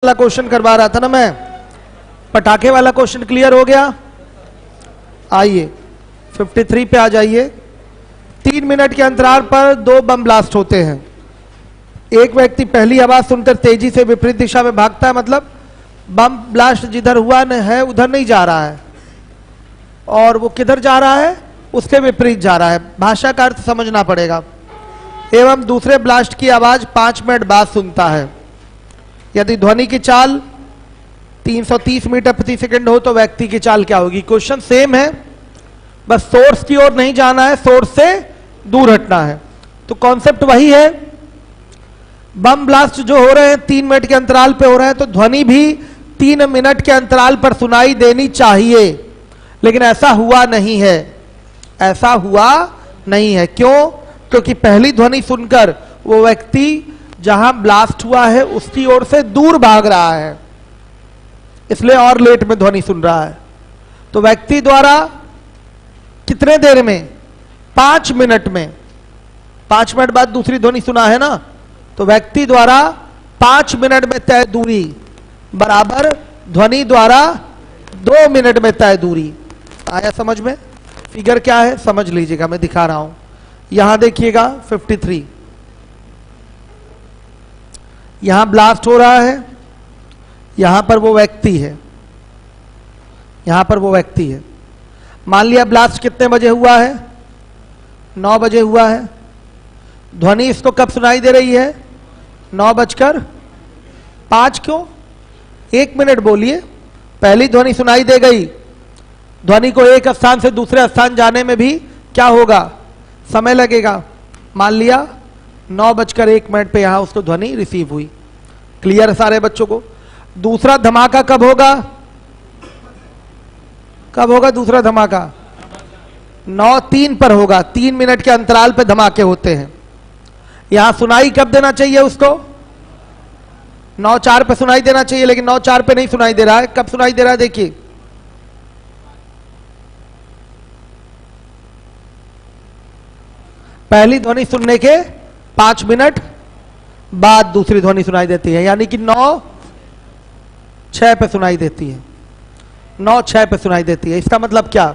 वाला क्वेश्चन करवा रहा था ना मैं, पटाखे वाला क्वेश्चन क्लियर हो गया। आइए 53 पे आ जाइए। 3 मिनट के अंतराल पर 2 बम ब्लास्ट होते हैं। एक व्यक्ति पहली आवाज सुनकर तेजी से विपरीत दिशा में भागता है, मतलब बम ब्लास्ट जिधर हुआ है उधर नहीं जा रहा है और वो किधर जा रहा है, उसके विपरीत जा रहा है। भाषा का अर्थ समझना पड़ेगा। एवं दूसरे ब्लास्ट की आवाज 5 मिनट बाद सुनता है। यदि ध्वनि की चाल 330 मीटर प्रति सेकंड हो तो व्यक्ति की चाल क्या होगी। क्वेश्चन सेम है, बस सोर्स की ओर नहीं जाना है, सोर्स से दूर हटना है। तो कॉन्सेप्ट वही है। बम ब्लास्ट जो हो रहे हैं 3 मिनट के अंतराल पे हो रहे हैं, तो ध्वनि भी 3 मिनट के अंतराल पर सुनाई देनी चाहिए, लेकिन ऐसा हुआ नहीं है। ऐसा हुआ नहीं है। क्यों? क्योंकि पहली ध्वनि सुनकर वो व्यक्ति जहां ब्लास्ट हुआ है उसकी ओर से दूर भाग रहा है, इसलिए और लेट में ध्वनि सुन रहा है। तो व्यक्ति द्वारा कितने देर में? 5 मिनट में। 5 मिनट बाद दूसरी ध्वनि सुना है ना, तो व्यक्ति द्वारा 5 मिनट में तय दूरी बराबर ध्वनि द्वारा 2 मिनट में तय दूरी। आया समझ में? फिगर क्या है समझ लीजिएगा, मैं दिखा रहा हूं। यहां देखिएगा 53, यहां ब्लास्ट हो रहा है, यहां पर वो व्यक्ति है, यहां पर वो व्यक्ति है। मान लिया ब्लास्ट कितने बजे हुआ है? 9 बजे हुआ है। ध्वनि इसको कब सुनाई दे रही है? 9:05। क्यों? 1 मिनट बोलिए। पहली ध्वनि सुनाई दे गई, ध्वनि को एक स्थान से दूसरे स्थान जाने में भी क्या होगा? समय लगेगा। मान लिया 9:01 पे यहां उसको ध्वनि रिसीव हुई। क्लियर है सारे बच्चों को? दूसरा धमाका कब होगा? कब होगा दूसरा धमाका? 9:03 पर होगा। 3 मिनट के अंतराल पे धमाके होते हैं। यहां सुनाई कब देना चाहिए उसको? 9:04 पे सुनाई देना चाहिए, लेकिन 9:04 पे नहीं सुनाई दे रहा है। कब सुनाई दे रहा है? देखिए, पहली ध्वनि सुनने के 5 मिनट बाद दूसरी ध्वनि सुनाई देती है, यानी कि 9:06 पे सुनाई देती है। 9:06 पे सुनाई देती है। इसका मतलब क्या?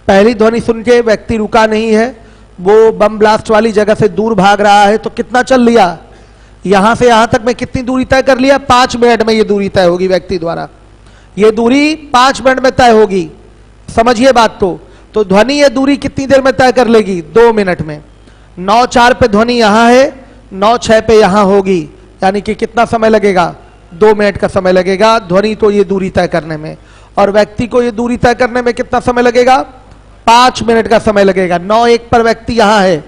पहली ध्वनि सुन के व्यक्ति रुका नहीं है, वो बम ब्लास्ट वाली जगह से दूर भाग रहा है। तो कितना चल लिया? यहां से यहां तक में कितनी दूरी तय कर लिया? 5 मिनट में ये दूरी तय होगी व्यक्ति द्वारा। ये दूरी 5 मिनट में तय होगी। समझिए बात को। तो ध्वनि ये दूरी कितनी देर में तय कर लेगी? 2 मिनट में। 9:04 पे ध्वनि यहां है, 9:06 पे यहां होगी, यानी कि कितना समय लगेगा? 2 मिनट का समय लगेगा ध्वनि को ये दूरी तय करने में, और व्यक्ति को ये दूरी तय करने में कितना समय लगेगा? 5 मिनट का समय लगेगा। 9:01 पर व्यक्ति यहां है,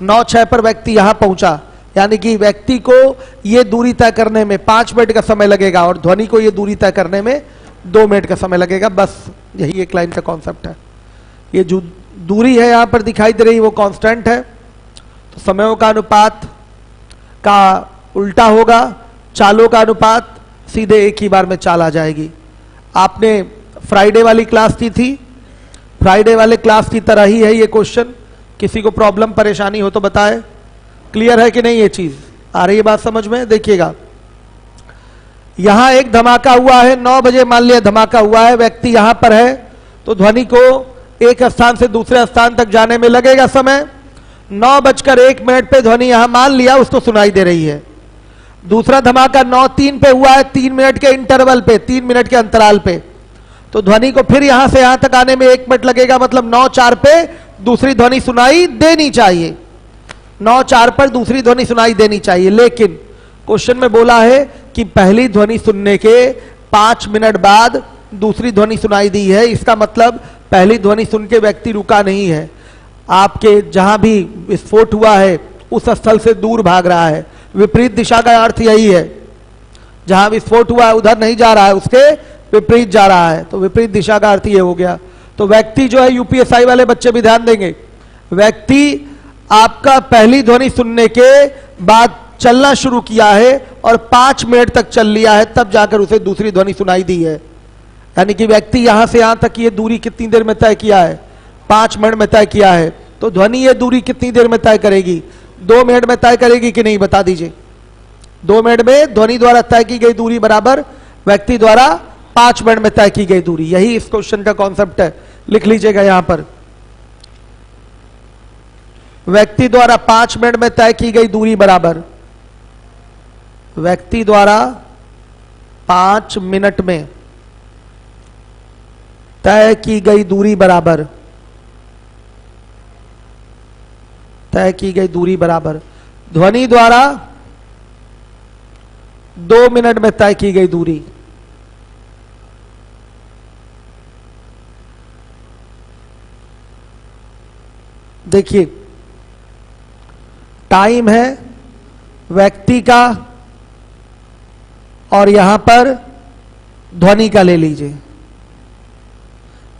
9:06 पर व्यक्ति यहां पहुंचा, यानी कि व्यक्ति को ये दूरी तय करने में 5 मिनट का समय लगेगा और ध्वनि को ये दूरी तय करने में 2 मिनट का समय लगेगा। बस यही एक लाइन का कॉन्सेप्ट है। ये जो दूरी है यहां पर दिखाई दे रही वो कांस्टेंट है, तो समयों का अनुपात का उल्टा होगा, चालों का अनुपात सीधे एक ही बार में चाल आ जाएगी। आपने फ्राइडे वाली क्लास की थी, फ्राइडे वाले क्लास की तरह ही है ये क्वेश्चन। किसी को प्रॉब्लम परेशानी हो तो बताए। क्लियर है कि नहीं? ये चीज आ रही है बात समझ में? देखिएगा, यहां एक धमाका हुआ है, 9 बजे मान लिया धमाका हुआ है, व्यक्ति यहां पर है, तो ध्वनि को एक स्थान से दूसरे स्थान तक जाने में लगेगा समय। 9:01 पे ध्वनि यहां मान लिया उसको सुनाई दे रही है। दूसरा धमाका 9:03 पे हुआ है, 3 मिनट के इंटरवल पे, 3 मिनट के अंतराल पे, तो ध्वनि को फिर यहां से यहां तक आने में 1 मिनट लगेगा, मतलब 9:04 पे दूसरी ध्वनि सुनाई देनी चाहिए। 9:04 पर दूसरी ध्वनि सुनाई देनी चाहिए, लेकिन क्वेश्चन में बोला है कि पहली ध्वनि सुनने के 5 मिनट बाद दूसरी ध्वनि सुनाई दी है। इसका मतलब पहली ध्वनि सुन के व्यक्ति रुका नहीं है, आपके जहां भी विस्फोट हुआ है उस स्थल से दूर भाग रहा है। विपरीत दिशा का अर्थ यही है, जहां विस्फोट हुआ है उधर नहीं जा रहा है, उसके विपरीत जा रहा है। तो विपरीत दिशा का अर्थ ये हो गया। तो व्यक्ति जो है, यूपीएसआई वाले बच्चे भी ध्यान देंगे, व्यक्ति आपका पहली ध्वनि सुनने के बाद चलना शुरू किया है और 5 मिनट तक चल लिया है, तब जाकर उसे दूसरी ध्वनि सुनाई दी है। यानी कि व्यक्ति यहां से यहां तक ये दूरी कितनी देर में तय किया है? 5 मिनट में तय किया है। तो ध्वनि ये दूरी कितनी देर में तय करेगी? 2 मिनट में तय करेगी कि नहीं? बता दीजिए। 2 मिनट में ध्वनि द्वारा तय की गई दूरी बराबर व्यक्ति द्वारा 5 मिनट में तय की गई दूरी। यही इस क्वेश्चन का कॉन्सेप्ट है, लिख लीजिएगा यहां पर। व्यक्ति द्वारा 5 मिनट में तय की गई दूरी बराबर व्यक्ति द्वारा 5 मिनट में तय की गई दूरी बराबर ध्वनि द्वारा 2 मिनट में तय की गई दूरी। देखिए टाइम है व्यक्ति का और यहां पर ध्वनि का ले लीजिए।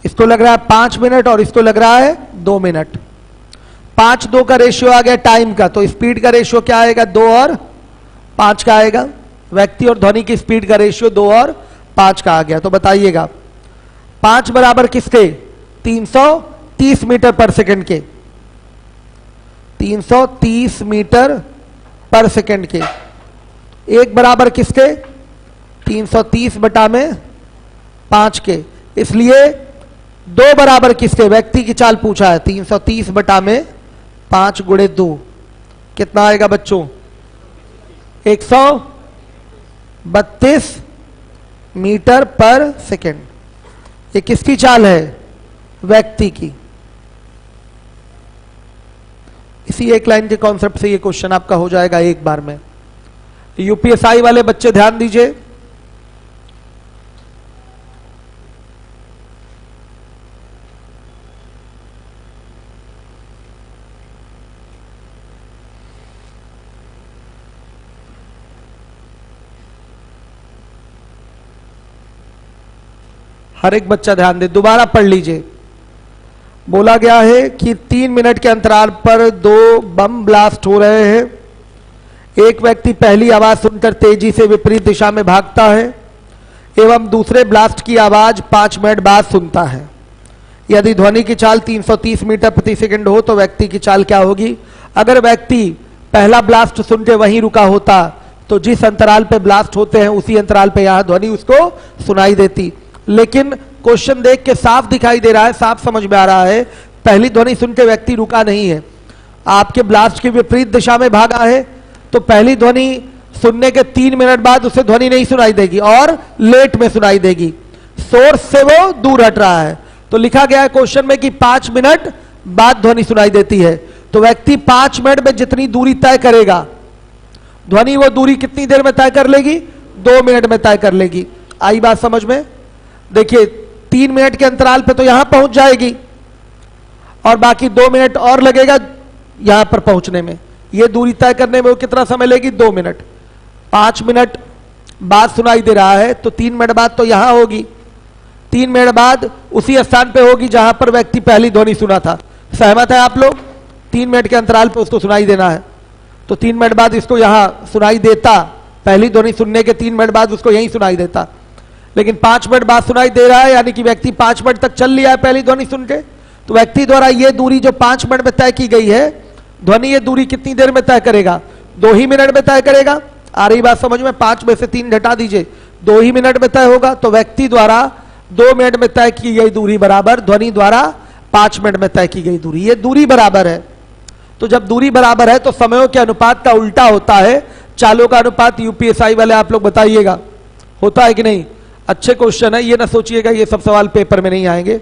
इसको लग रहा है 5 मिनट और इसको लग रहा है 2 मिनट। 5-2 का रेशियो आ गया टाइम का, तो स्पीड का रेशियो क्या आएगा? 2 और 5 का आएगा। व्यक्ति और ध्वनि की स्पीड का रेशियो 2 और 5 का आ गया। तो बताइएगा 5 बराबर किसके? 330 मीटर पर सेकंड के। 330 मीटर पर सेकंड के। 1 बराबर किसके? 330 बटा में 5 के। इसलिए 2 बराबर किसके? व्यक्ति की चाल पूछा है। 330 बटा में 5 गुणे 2 कितना आएगा बच्चों? 132 मीटर पर सेकंड। ये किसकी चाल है? व्यक्ति की। इसी एक लाइन के कॉन्सेप्ट से ये क्वेश्चन आपका हो जाएगा एक बार में। यूपीएसआई वाले बच्चे ध्यान दीजिए। हर एक बच्चा ध्यान दे, दोबारा पढ़ लीजिए। बोला गया है कि 3 मिनट के अंतराल पर 2 बम ब्लास्ट हो रहे हैं। एक व्यक्ति पहली आवाज सुनकर तेजी से विपरीत दिशा में भागता है एवं दूसरे ब्लास्ट की आवाज 5 मिनट बाद सुनता है। यदि ध्वनि की चाल 330 मीटर प्रति सेकंड हो तो व्यक्ति की चाल क्या होगी? अगर व्यक्ति पहला ब्लास्ट सुन के वहीं रुका होता तो जिस अंतराल पे ब्लास्ट होते हैं उसी अंतराल पे यहां ध्वनि उसको सुनाई देती। लेकिन क्वेश्चन देख के साफ दिखाई दे रहा है, साफ समझ में आ रहा है, पहली ध्वनि सुन के व्यक्ति रुका नहीं है, आपके ब्लास्ट की विपरीत दिशा में भागा है। तो पहली ध्वनि सुनने के 3 मिनट बाद उसे ध्वनि नहीं सुनाई देगी और लेट में सुनाई देगी। सोर्स से वो दूर हट रहा है। तो लिखा गया है क्वेश्चन में कि 5 मिनट बाद ध्वनि सुनाई देती है। तो व्यक्ति 5 मिनट में जितनी दूरी तय करेगा, ध्वनि वो दूरी कितनी देर में तय कर लेगी? 2 मिनट में तय कर लेगी। आई बात समझ में? देखिए 3 मिनट के अंतराल पे तो यहां पहुंच जाएगी और बाकी 2 मिनट और लगेगा यहां पर पहुंचने में। यह दूरी तय करने में वो कितना समय लेगी? 2 मिनट। 5 मिनट बाद सुनाई दे रहा है तो 3 मिनट बाद तो यहां होगी, 3 मिनट बाद उसी स्थान पे होगी जहां पर व्यक्ति पहली ध्वनि सुना था। सहमत है आप लोग? 3 मिनट के अंतराल पे उसको सुनाई देना है तो 3 मिनट बाद इसको यहां सुनाई देता, पहली ध्वनि सुनने के 3 मिनट बाद उसको यहीं सुनाई देता। लेकिन 5 मिनट बाद सुनाई दे रहा है, यानी कि व्यक्ति 5 मिनट तक चल लिया है पहली ध्वनि सुन के। तो व्यक्ति द्वारा यह दूरी जो 5 मिनट में तय की गई है, ध्वनि ये दूरी कितनी देर में तय करेगा? 2 ही मिनट में तय करेगा। आ रही बात समझ में? 5 में से 3 घटा दीजिए, 2 ही मिनट में तय होगा। तो व्यक्ति द्वारा 2 मिनट में तय की गई दूरी बराबर ध्वनि द्वारा 5 मिनट में तय की गई दूरी। ये दूरी बराबर है। तो जब दूरी बराबर है तो समयों के अनुपात का उल्टा होता है। चालों का अनुपात यूपीएसआई वाले आप लोग बताइएगा, होता है कि नहीं? अच्छे क्वेश्चन है, ये ना सोचिएगा ये सब सवाल पेपर में नहीं आएंगे।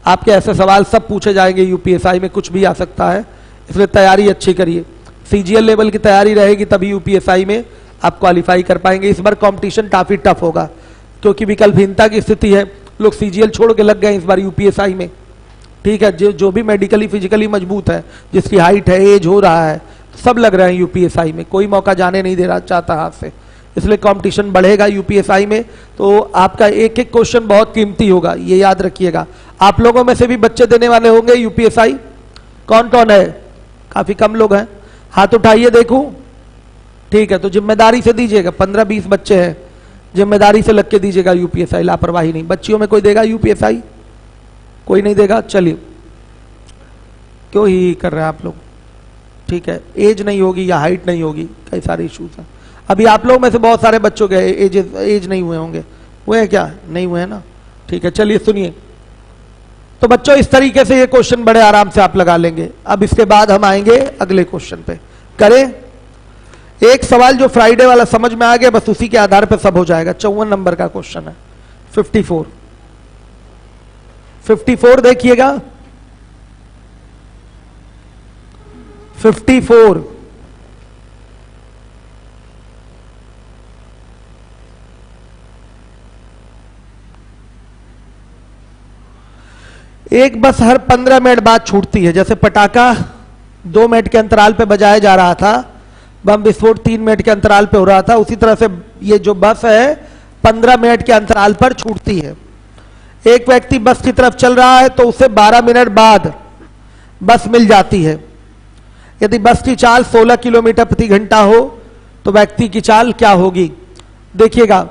आपके ऐसे सवाल सब पूछे जाएंगे यूपीएसआई में, कुछ भी आ सकता है, इसलिए तैयारी अच्छी करिए। सीजीएल लेवल की तैयारी रहेगी तभी यूपीएसआई में आप क्वालिफाई कर पाएंगे। इस बार कंपटीशन काफी टफ होगा क्योंकि विकल्पहीनता की स्थिति है। लोग सीजीएल छोड़ के लग गए इस बार यूपीएसआई में। ठीक है, जो भी मेडिकली फिजिकली मजबूत है, जिसकी हाइट है, एज हो रहा है, सब लग रहे हैं यूपीएसआई में। कोई मौका जाने नहीं दे रहा चाहता हाथ से, इसलिए कंपटीशन बढ़ेगा यूपीएसआई में। तो आपका एक एक क्वेश्चन बहुत कीमती होगा, ये याद रखिएगा। आप लोगों में से भी बच्चे देने वाले होंगे यूपीएसआई? कौन कौन है? काफी कम लोग हैं, हाथ उठाइए देखूं। ठीक है, तो जिम्मेदारी से दीजिएगा। 15-20 बच्चे हैं, जिम्मेदारी से लग के दीजिएगा यूपीएसआई, लापरवाही नहीं। बच्चियों में कोई देगा यूपीएसआई? कोई नहीं देगा? चलिए, क्यों ही कर रहे हैं आप लोग? ठीक है, एज नहीं होगी या हाइट नहीं होगी, कई सारे इश्यूज हैं। अभी आप लोग में से बहुत सारे बच्चों के एज नहीं हुए होंगे, हुए हैं क्या? नहीं हुए हैं ना, ठीक है। चलिए सुनिए, तो बच्चों इस तरीके से ये क्वेश्चन बड़े आराम से आप लगा लेंगे। अब इसके बाद हम आएंगे अगले क्वेश्चन पे। करें एक सवाल जो फ्राइडे वाला समझ में आ गया, बस उसी के आधार पर सब हो जाएगा। 54 नंबर का क्वेश्चन है, 54 देखिएगा। 54 एक बस हर 15 मिनट बाद छूटती है। जैसे पटाखा 2 मिनट के अंतराल पे बजाया जा रहा था, बम विस्फोट 3 मिनट के अंतराल पे हो रहा था, उसी तरह से ये जो बस है 15 मिनट के अंतराल पर छूटती है। एक व्यक्ति बस की तरफ चल रहा है तो उसे 12 मिनट बाद बस मिल जाती है। यदि बस की चाल 16 किलोमीटर प्रति घंटा हो तो व्यक्ति की चाल क्या होगी? देखिएगा,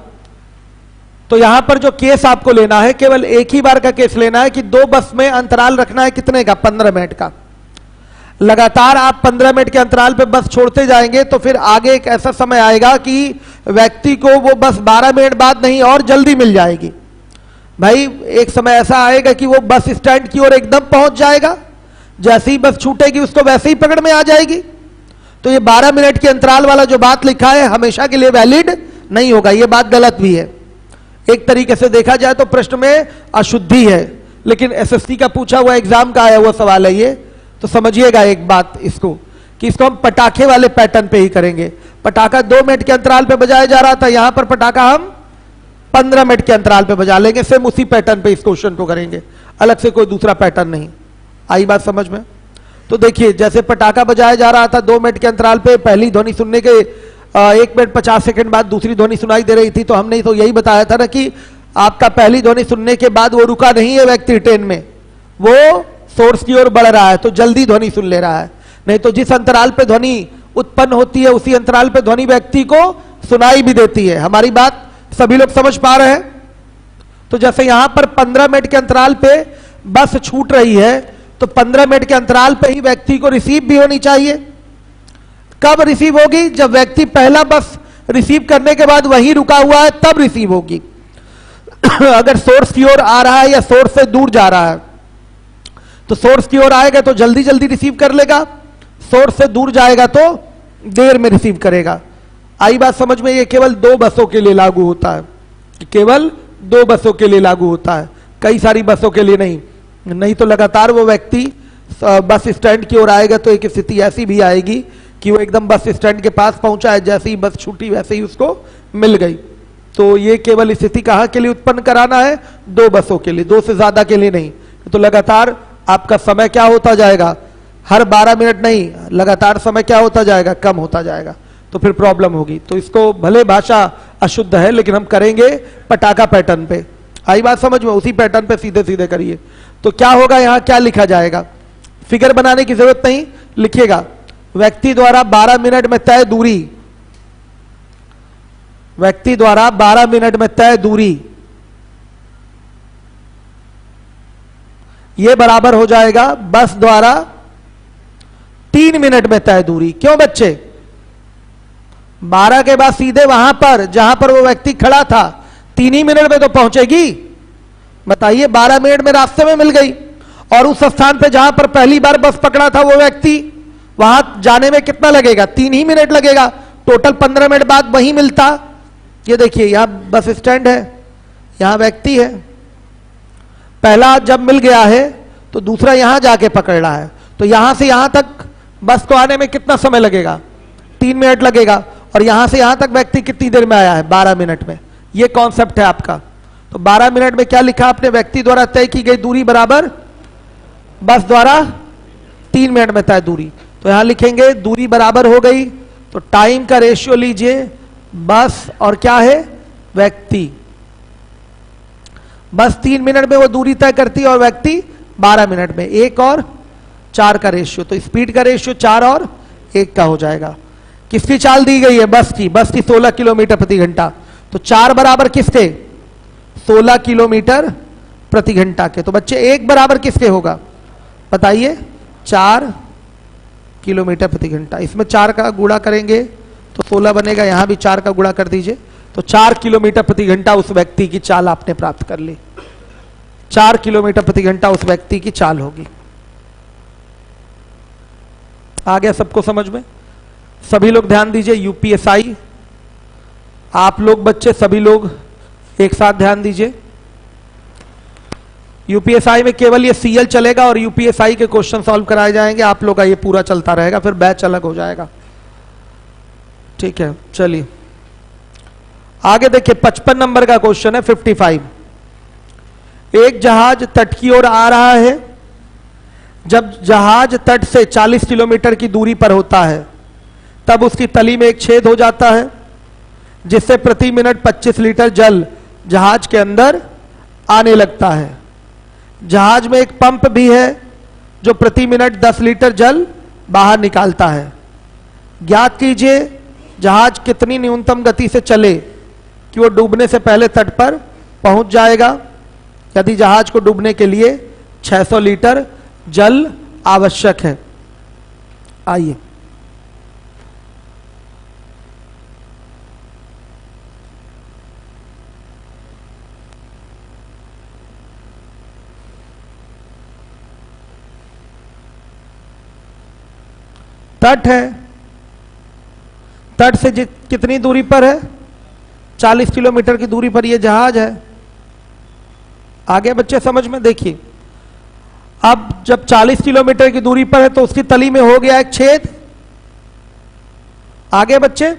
तो यहां पर जो केस आपको लेना है, केवल एक ही बार का केस लेना है कि 2 बस में अंतराल रखना है कितने का? 15 मिनट का। लगातार आप 15 मिनट के अंतराल पे बस छोड़ते जाएंगे तो फिर आगे एक ऐसा समय आएगा कि व्यक्ति को वो बस 12 मिनट बाद नहीं और जल्दी मिल जाएगी। भाई एक समय ऐसा आएगा कि वो बस स्टैंड की ओर एकदम पहुंच जाएगा, जैसे ही बस छूटेगी उसको वैसे ही पकड़ में आ जाएगी। तो ये 12 मिनट के अंतराल वाला जो बात लिखा है हमेशा के लिए वैलिड नहीं होगा, ये बात गलत भी है। एक तरीके से देखा जाए तो प्रश्न में अशुद्धि है, लेकिन एसएससी का पूछा हुआ एग्जाम का आया हुआ सवाल है ये, तो समझिएगा एक बात इसको कि इसको हम पटाखे वाले पैटर्न पे ही करेंगे। पटाखा 2 मिनट के अंतराल पे बजाया जा रहा था, यहां पर पटाखा हम 15 मिनट के अंतराल पे बजा लेंगे। सेम उसी पैटर्न पे इस क्वेश्चन को करेंगे, अलग से कोई दूसरा पैटर्न नहीं। आई बात समझ में? तो देखिए, जैसे पटाखा बजाया जा रहा था 2 मिनट के अंतराल पे, पहली ध्वनि सुनने के 1 मिनट 50 सेकंड बाद दूसरी ध्वनि सुनाई दे रही थी, तो हमने तो यही बताया था ना कि आपका पहली ध्वनि सुनने के बाद वो रुका नहीं है व्यक्ति ट्रेन में, वो सोर्स की ओर बढ़ रहा है, तो जल्दी ध्वनि सुन ले रहा है। नहीं तो जिस अंतराल पे ध्वनि उत्पन्न होती है उसी अंतराल पे ध्वनि व्यक्ति को सुनाई भी देती है। हमारी बात सभी लोग समझ पा रहे हैं? तो जैसे यहां पर 15 मिनट के अंतराल पे बस छूट रही है, तो 15 मिनट के अंतराल पे ही व्यक्ति को रिसीव भी होनी चाहिए। कब रिसीव होगी? जब व्यक्ति पहला बस रिसीव करने के बाद वहीं रुका हुआ है तब रिसीव होगी। अगर सोर्स की ओर आ रहा है या सोर्स से दूर जा रहा है, तो सोर्स की ओर आएगा तो जल्दी जल्दी रिसीव कर लेगा, सोर्स से दूर जाएगा तो देर में रिसीव करेगा। आई बात समझ में? ये केवल 2 बसों के लिए लागू होता है, केवल 2 बसों के लिए लागू होता है, कई सारी बसों के लिए नहीं। नहीं तो लगातार वो व्यक्ति बस स्टैंड की ओर आएगा तो एक स्थिति ऐसी भी आएगी कि वो एकदम बस स्टैंड के पास पहुंचा है, जैसे ही बस छूटी वैसे ही उसको मिल गई। तो ये केवल स्थिति कहां के लिए उत्पन्न कराना है? 2 बसों के लिए, 2 से ज्यादा के लिए नहीं। तो लगातार आपका समय क्या होता जाएगा? हर 12 मिनट नहीं, लगातार समय क्या होता जाएगा? कम होता जाएगा, तो फिर प्रॉब्लम होगी। तो इसको भले भाषा अशुद्ध है लेकिन हम करेंगे पटाखा पैटर्न पे। आई बात समझ में? उसी पैटर्न पे सीधे सीधे करिए। तो क्या होगा, यहां क्या लिखा जाएगा? फिगर बनाने की जरूरत नहीं, लिखिएगा व्यक्ति द्वारा 12 मिनट में तय दूरी, व्यक्ति द्वारा 12 मिनट में तय दूरी ये बराबर हो जाएगा बस द्वारा 3 मिनट में तय दूरी। क्यों बच्चे? 12 के बाद सीधे वहां पर जहां पर वो व्यक्ति खड़ा था 3 ही मिनट में तो पहुंचेगी। बताइए, 12 मिनट में रास्ते में मिल गई, और उस स्थान पे जहां पर पहली बार बस पकड़ा था वो व्यक्ति, वहां जाने में कितना लगेगा? 3 ही मिनट लगेगा। टोटल 15 मिनट बाद वहीं मिलता। ये देखिए, यहां बस स्टैंड है, यहां व्यक्ति है, पहला जब मिल गया है तो दूसरा यहां जाके पकड़ रहा है, तो यहां से यहां तक बस को आने में कितना समय लगेगा? 3 मिनट लगेगा। और यहां से यहां तक व्यक्ति कितनी देर में आया है? 12 मिनट में। यह कॉन्सेप्ट है आपका। तो 12 मिनट में क्या लिखा आपने? व्यक्ति द्वारा तय की गई दूरी बराबर बस द्वारा 3 मिनट में तय दूरी। तो यहां लिखेंगे दूरी बराबर हो गई, तो टाइम का रेशियो लीजिए, बस और क्या है? व्यक्ति। बस 3 मिनट में वो दूरी तय करती है और व्यक्ति 12 मिनट में। 1 और 4 का रेशियो, तो स्पीड का रेशियो 4 और 1 का हो जाएगा। किसकी चाल दी गई है? बस की। बस की 16 किलोमीटर प्रति घंटा, तो 4 बराबर किसके? 16 किलोमीटर प्रति घंटा के। तो बच्चे 1 बराबर किसके होगा? बताइए। 4 किलोमीटर प्रति घंटा। इसमें 4 का गुणा करेंगे तो 16 बनेगा, यहां भी 4 का गुणा कर दीजिए, तो 4 किलोमीटर प्रति घंटा उस व्यक्ति की चाल आपने प्राप्त कर ली। 4 किलोमीटर प्रति घंटा उस व्यक्ति की चाल होगी। आ गया सबको समझ में? सभी लोग ध्यान दीजिए, यूपीएसआई, आप लोग बच्चे सभी लोग एक साथ ध्यान दीजिए। यूपीएसआई में केवल ये सीएल चलेगा और यूपीएसआई के क्वेश्चन सॉल्व कराए जाएंगे, आप लोग का ये पूरा चलता रहेगा, फिर बैच अलग हो जाएगा। ठीक है, चलिए आगे देखिए। 55 नंबर का क्वेश्चन है, 55। एक जहाज तट की ओर आ रहा है। जब जहाज तट से 40 किलोमीटर की दूरी पर होता है तब उसकी तली में एक छेद हो जाता है जिससे प्रति मिनट 25 लीटर जल जहाज के अंदर आने लगता है। जहाज में एक पंप भी है जो प्रति मिनट 10 लीटर जल बाहर निकालता है। ज्ञात कीजिए जहाज कितनी न्यूनतम गति से चले कि वो डूबने से पहले तट पर पहुंच जाएगा, यदि जहाज को डूबने के लिए 600 लीटर जल आवश्यक है। आइए तट है, तट से कितनी दूरी पर है? 40 किलोमीटर की दूरी पर यह जहाज है। आगे बच्चे समझ में देखिए, अब जब 40 किलोमीटर की दूरी पर है तो उसकी तली में हो गया एक छेद। आगे बच्चे,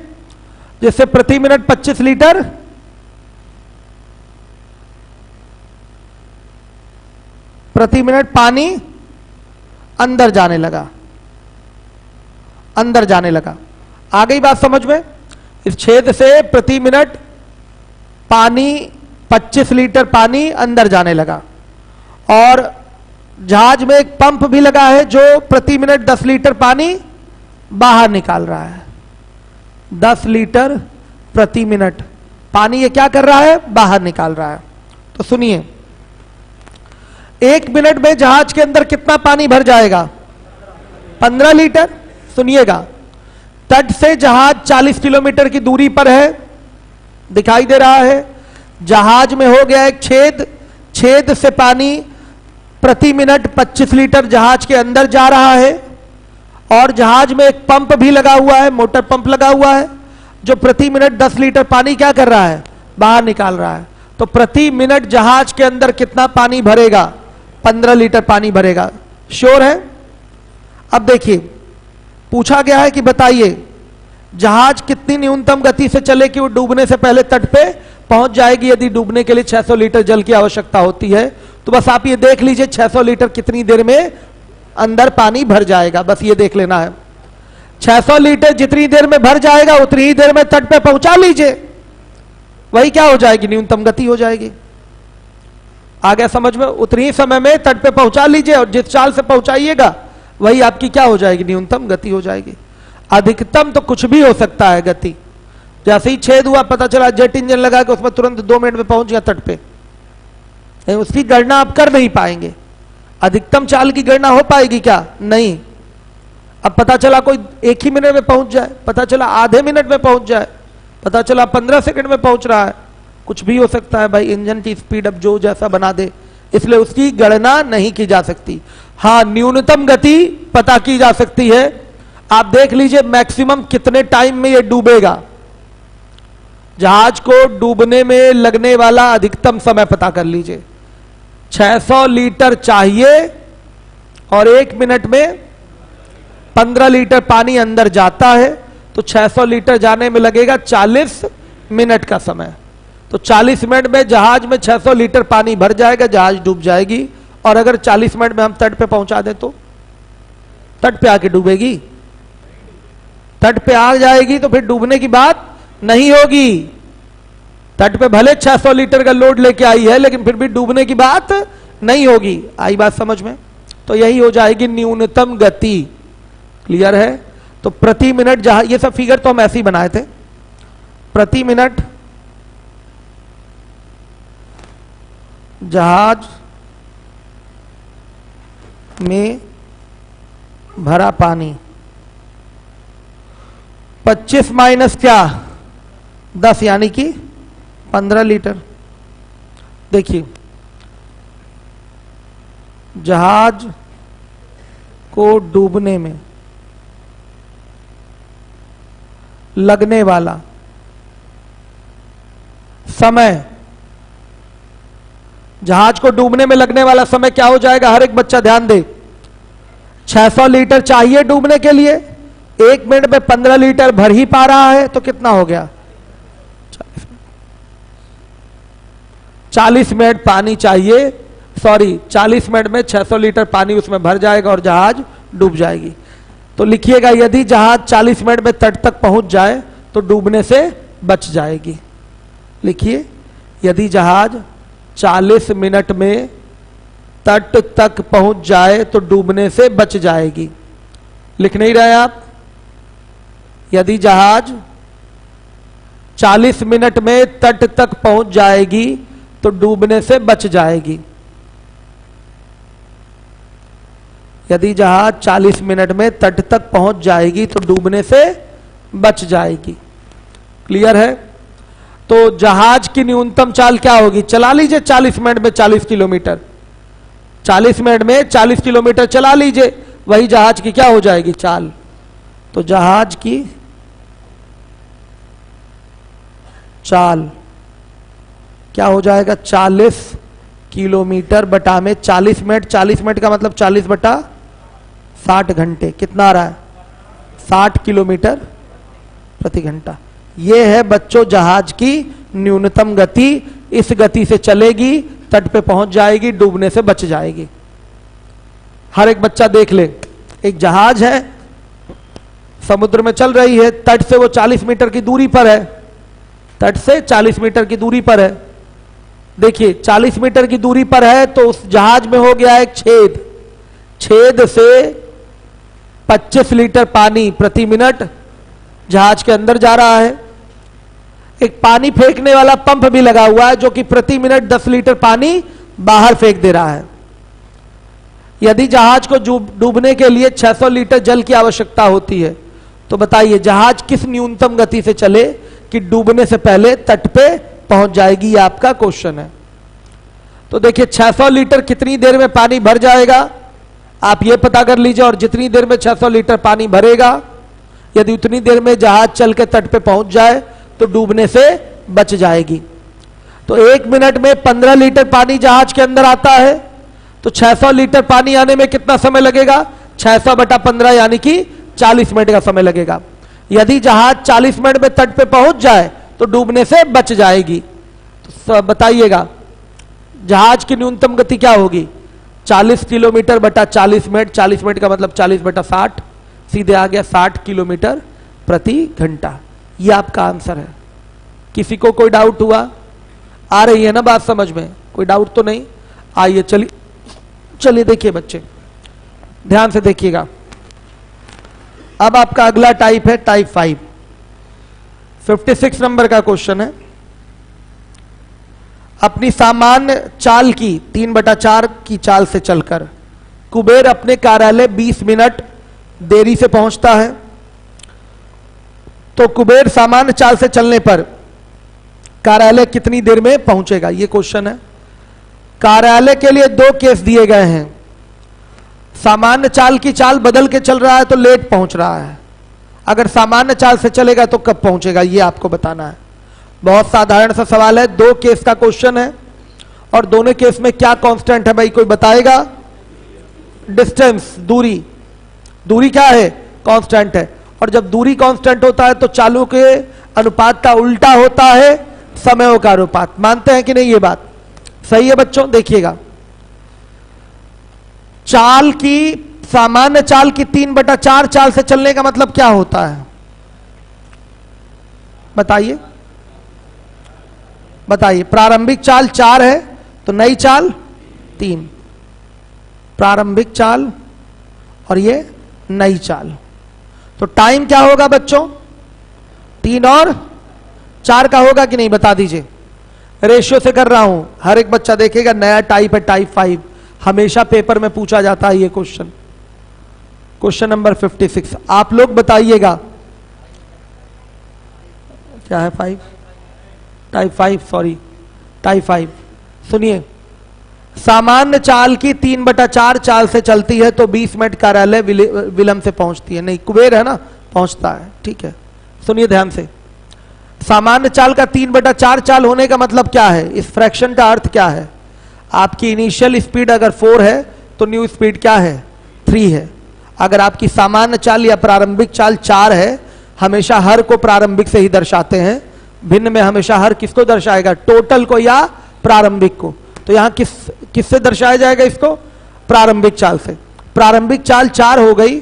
जिससे प्रति मिनट 25 लीटर प्रति मिनट पानी अंदर जाने लगा, अंदर जाने लगा। आ गई बात समझ में? इस छेद से प्रति मिनट पानी 25 लीटर पानी अंदर जाने लगा और जहाज में एक पंप भी लगा है जो प्रति मिनट 10 लीटर पानी बाहर निकाल रहा है। 10 लीटर प्रति मिनट पानी ये क्या कर रहा है? बाहर निकाल रहा है। तो सुनिए, 1 मिनट में जहाज के अंदर कितना पानी भर जाएगा? 15 लीटर। सुनिएगा, तट से जहाज 40 किलोमीटर की दूरी पर है, दिखाई दे रहा है। जहाज में हो गया एक छेद, छेद से पानी प्रति मिनट 25 लीटर जहाज के अंदर जा रहा है और जहाज में एक पंप भी लगा हुआ है, मोटर पंप लगा हुआ है जो प्रति मिनट 10 लीटर पानी क्या कर रहा है? बाहर निकाल रहा है। तो प्रति मिनट जहाज के अंदर कितना पानी भरेगा? 15 लीटर पानी भरेगा। श्योर है? अब देखिए, पूछा गया है कि बताइए जहाज कितनी न्यूनतम गति से चले कि वो डूबने से पहले तट पे पहुंच जाएगी। यदि डूबने के लिए 600 लीटर जल की आवश्यकता होती है तो बस आप ये देख लीजिए 600 लीटर कितनी देर में अंदर पानी भर जाएगा, बस ये देख लेना है। 600 लीटर जितनी देर में भर जाएगा उतनी ही देर में तट पे पहुंचा लीजिए, वही क्या हो जाएगी? न्यूनतम गति हो जाएगी। आ गया समझ में? उतनी ही समय में तट पे पहुंचा लीजिए और जिस चाल से पहुंचाइएगा वही आपकी क्या हो जाएगी? न्यूनतम गति हो जाएगी। अधिकतम तो कुछ भी हो सकता है गति। जैसे ही छेद हुआ, पता चला जेट इंजन लगा के उसमें तुरंत 2 मिनट में पहुंच गया तट पे, उसकी गणना आप कर नहीं पाएंगे। अधिकतम चाल की गणना हो पाएगी क्या? नहीं। अब पता चला कोई 1 ही मिनट में पहुंच जाए, पता चला आधे मिनट में पहुंच जाए, पता चला 15 सेकंड में पहुंच रहा है, कुछ भी हो सकता है भाई। इंजन की स्पीड अब जो जैसा बना दे, इसलिए उसकी गणना नहीं की जा सकती। हाँ, न्यूनतम गति पता की जा सकती है। आप देख लीजिए मैक्सिमम कितने टाइम में ये डूबेगा। जहाज को डूबने में लगने वाला अधिकतम समय पता कर लीजिए। 600 लीटर चाहिए और 1 मिनट में 15 लीटर पानी अंदर जाता है, तो 600 लीटर जाने में लगेगा 40 मिनट का समय। तो 40 मिनट में जहाज में 600 लीटर पानी भर जाएगा, जहाज डूब जाएगी। और अगर 40 मिनट में हम तट पे पहुंचा दें तो तट पे आके डूबेगी? तट पे आ जाएगी तो फिर डूबने की बात नहीं होगी। तट पे भले 600 लीटर का लोड लेके आई है लेकिन फिर भी डूबने की बात नहीं होगी। आई बात समझ में? तो यही हो जाएगी न्यूनतम गति। क्लियर है? तो प्रति मिनट जहाज, ये सब फिगर तो हम ऐसे ही बनाए थे, प्रति मिनट जहाज में भरा पानी 25 माइनस क्या 10 यानी कि 15 लीटर। देखिए जहाज को डूबने में लगने वाला समय, जहाज को डूबने में लगने वाला समय क्या हो जाएगा? हर एक बच्चा ध्यान दे। 600 लीटर चाहिए डूबने के लिए, 1 मिनट में 15 लीटर भर ही पा रहा है, तो कितना हो गया? 40 मिनट पानी चाहिए, 40 मिनट में 600 लीटर पानी उसमें भर जाएगा और जहाज डूब जाएगी। तो लिखिएगा यदि जहाज 40 मिनट में तट तक पहुंच जाए तो डूबने से बच जाएगी। लिखिए यदि जहाज 40 मिनट में तट तक पहुंच जाए तो डूबने से बच जाएगी। लिख नहीं रहे आप? यदि जहाज 40 मिनट में तट तक पहुंच जाएगी तो डूबने से बच जाएगी। यदि जहाज 40 मिनट में तट तक पहुंच जाएगी तो डूबने से बच जाएगी। क्लियर है? तो जहाज की न्यूनतम चाल क्या होगी? चला लीजिए 40 मिनट में 40 किलोमीटर, 40 मिनट में 40 किलोमीटर चला लीजिए, वही जहाज की क्या हो जाएगी? चाल। तो जहाज की चाल क्या हो जाएगा? 40 किलोमीटर बटा में 40 मिनट, 40 मिनट का मतलब 40 बटा 60 घंटे। कितना आ रहा है? 60 किलोमीटर प्रति घंटा। यह है बच्चों जहाज की न्यूनतम गति। इस गति से चलेगी, तट पे पहुंच जाएगी, डूबने से बच जाएगी। हर एक बच्चा देख ले, एक जहाज है, समुद्र में चल रही है, तट से वो 40 मीटर की दूरी पर है, तट से 40 मीटर की दूरी पर है। देखिए 40 मीटर की दूरी पर है तो उस जहाज में हो गया एक छेद, छेद से 25 लीटर पानी प्रति मिनट जहाज के अंदर जा रहा है। एक पानी फेंकने वाला पंप भी लगा हुआ है जो कि प्रति मिनट 10 लीटर पानी बाहर फेंक दे रहा है। यदि जहाज को डूबने के लिए 600 लीटर जल की आवश्यकता होती है तो बताइए जहाज किस न्यूनतम गति से चले कि डूबने से पहले तट पे पहुंच जाएगी? ये आपका क्वेश्चन है। तो देखिए 600 लीटर कितनी देर में पानी भर जाएगा आप ये पता कर लीजिए, और जितनी देर में 600 लीटर पानी भरेगा, यदि उतनी देर में जहाज चल के तट पे पहुंच जाए तो डूबने से बच जाएगी। तो 1 मिनट में 15 लीटर पानी जहाज के अंदर आता है, तो 600 लीटर पानी आने में कितना समय लगेगा? 600 बटा 15 यानी कि 40 मिनट का समय लगेगा। यदि जहाज 40 मिनट में तट पे पहुंच जाए तो डूबने से बच जाएगी। तो बताइएगा जहाज की न्यूनतम गति क्या होगी? 40 किलोमीटर बटा 40 मिनट, 40 मिनट का मतलब 40 बटा 60, सीधे आ गया 60 किलोमीटर प्रति घंटा। ये आपका आंसर है। किसी को कोई डाउट हुआ? आ रही है ना बात समझ में? कोई डाउट तो नहीं? आइए चलिए देखिए बच्चे ध्यान से देखिएगा। अब आपका अगला टाइप है टाइप 5, 56 नंबर का क्वेश्चन है। अपनी सामान्य चाल की 3/4 की चाल से चलकर कुबेर अपने कार्यालय 20 मिनट देरी से पहुंचता है। तो कुबेर सामान्य चाल से चलने पर कार्यालय कितनी देर में पहुंचेगा? ये क्वेश्चन है। कार्यालय के लिए 2 केस दिए गए हैं। सामान्य चाल की चाल बदल के चल रहा है तो लेट पहुंच रहा है, अगर सामान्य चाल से चलेगा तो कब पहुंचेगा ये आपको बताना है। बहुत साधारण सा सवाल है, 2 केस का क्वेश्चन है और दोनों केस में क्या कांस्टेंट है भाई कोई बताएगा? डिस्टेंस, दूरी। दूरी क्या है? कांस्टेंट है। और जब दूरी कांस्टेंट होता है तो चालों के अनुपात का उल्टा होता है समयों का अनुपात। मानते हैं कि नहीं? ये बात सही है बच्चों। देखिएगा चाल की, सामान्य चाल की 3/4 चाल से चलने का मतलब क्या होता है? बताइए बताइए। प्रारंभिक चाल 4 है तो नई चाल 3, प्रारंभिक चाल और ये नई चाल। तो टाइम क्या होगा बच्चों? 3 और 4 का होगा कि नहीं? बता दीजिए। रेशियो से कर रहा हूं, हर एक बच्चा देखेगा। नया टाइप है टाइप 5, हमेशा पेपर में पूछा जाता है ये क्वेश्चन। क्वेश्चन नंबर 56 आप लोग बताइएगा क्या है 5, टाइप 5, सॉरी टाइप 5। सुनिए, सामान्य चाल की 3/4 चाल से चलती है तो 20 मिनट कार्यालय विलंब से पहुंचती है। नहीं, कुबेर है ना, पहुंचता है। ठीक है, सुनिए ध्यान से। सामान्य चाल का 3/4 चाल होने का मतलब क्या है? इस फ्रैक्शन का अर्थ क्या है? आपकी इनिशियल स्पीड अगर 4 है तो न्यू स्पीड क्या है? 3 है। अगर आपकी सामान्य चाल या प्रारंभिक चाल 4 है, हमेशा हर को प्रारंभिक से ही दर्शाते हैं। भिन्न में हमेशा हर किसको दर्शाएगा? टोटल को या प्रारंभिक को। तो यहां किससे दर्शाया जाएगा इसको? प्रारंभिक चाल से। प्रारंभिक चाल 4 हो गई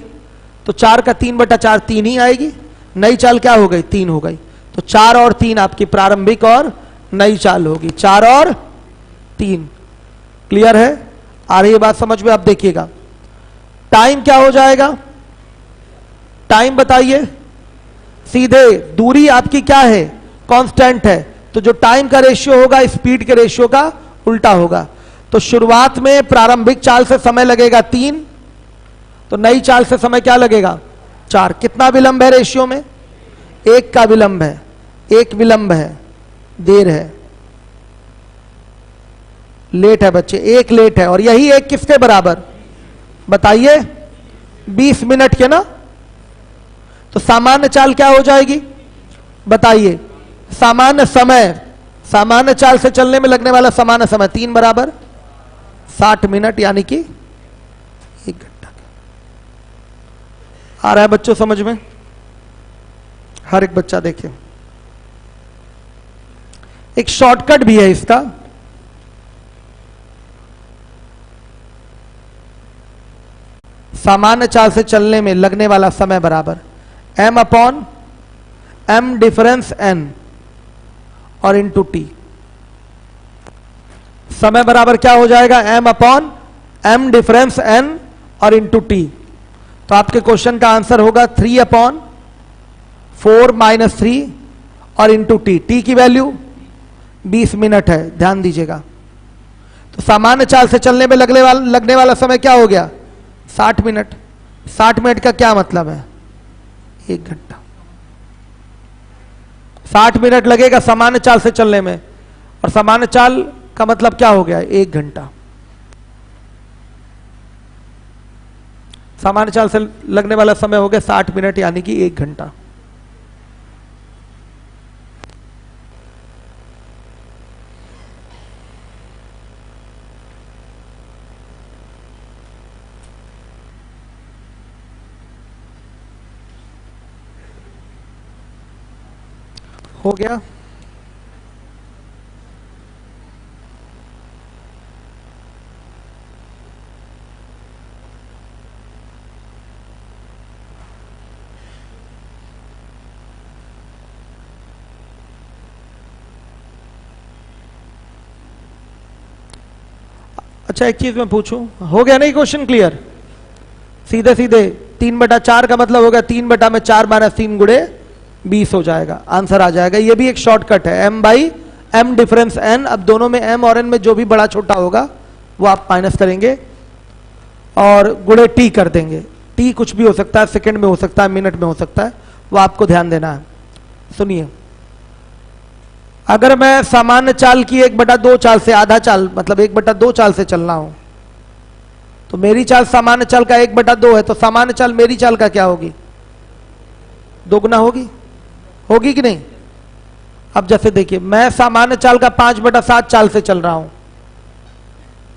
तो 4 का 3/4 3 ही आएगी। नई चाल क्या हो गई? 3 हो गई। तो 4 और 3 आपकी प्रारंभिक और नई चाल होगी। 4 और 3। क्लियर है? आ रही है बात समझ में? आप देखिएगा टाइम क्या हो जाएगा? टाइम बताइए। सीधे दूरी आपकी क्या है? कांस्टेंट है। तो जो टाइम का रेशियो होगा स्पीड के रेशियो का उल्टा होगा। तो शुरुआत में प्रारंभिक चाल से समय लगेगा 3, तो नई चाल से समय क्या लगेगा? 4। कितना विलंब है रेशियो में? 1 का विलंब है। 1 विलंब है, देर है, लेट है बच्चे, 1 लेट है। और यही 1 किसके बराबर बताइए? 20 मिनट के ना। तो सामान्य चाल क्या हो जाएगी बताइए? सामान्य समय, सामान्य चाल से चलने में लगने वाला सामान्य समय 3 बराबर 60 मिनट, यानी कि 1 घंटा। आ रहा है बच्चों समझ में? हर एक बच्चा देखे। एक शॉर्टकट भी है इसका। सामान्य चाल से चलने में लगने वाला समय बराबर m/m डिफरेंस n और इंटू t। समय बराबर क्या हो जाएगा? m/m डिफरेंस n और इंटू t। तो आपके क्वेश्चन का आंसर होगा 3/4 - 3 और इंटू t। t की वैल्यू 20 मिनट है, ध्यान दीजिएगा। तो सामान्य चाल से चलने में लगने वाला समय क्या हो गया? 60 मिनट। 60 मिनट का क्या मतलब है? 1 घंटा। 60 मिनट लगेगा सामान्य चाल से चलने में, और सामान्य चाल का मतलब क्या हो गया? 1 घंटा। सामान्य चाल से लगने वाला समय हो गया 60 मिनट, यानी कि 1 घंटा। हो गया? अच्छा, एक चीज मैं पूछूं, हो गया नहीं क्वेश्चन क्लियर? सीधे सीधे 3/4 का मतलब हो गया 3/4 - 3 गुणे 20 हो जाएगा, आंसर आ जाएगा। ये भी एक शॉर्टकट है, m/m डिफरेंस n। अब दोनों में m और n में जो भी बड़ा छोटा होगा वो आप माइनस करेंगे और गुणे t कर देंगे। t कुछ भी हो सकता है, सेकंड में हो सकता है, मिनट में हो सकता है, वो आपको ध्यान देना है। सुनिए, अगर मैं सामान्य चाल की 1/2 चाल से, आधा चाल मतलब 1/2 चाल से चल रहा हूं, तो मेरी चाल सामान्य चाल का 1/2 है, तो सामान्य चाल मेरी चाल का क्या होगी? दोगुना होगी। होगी कि नहीं? अब जैसे देखिए, मैं सामान्य चाल का 5/7 चाल से चल रहा हूं,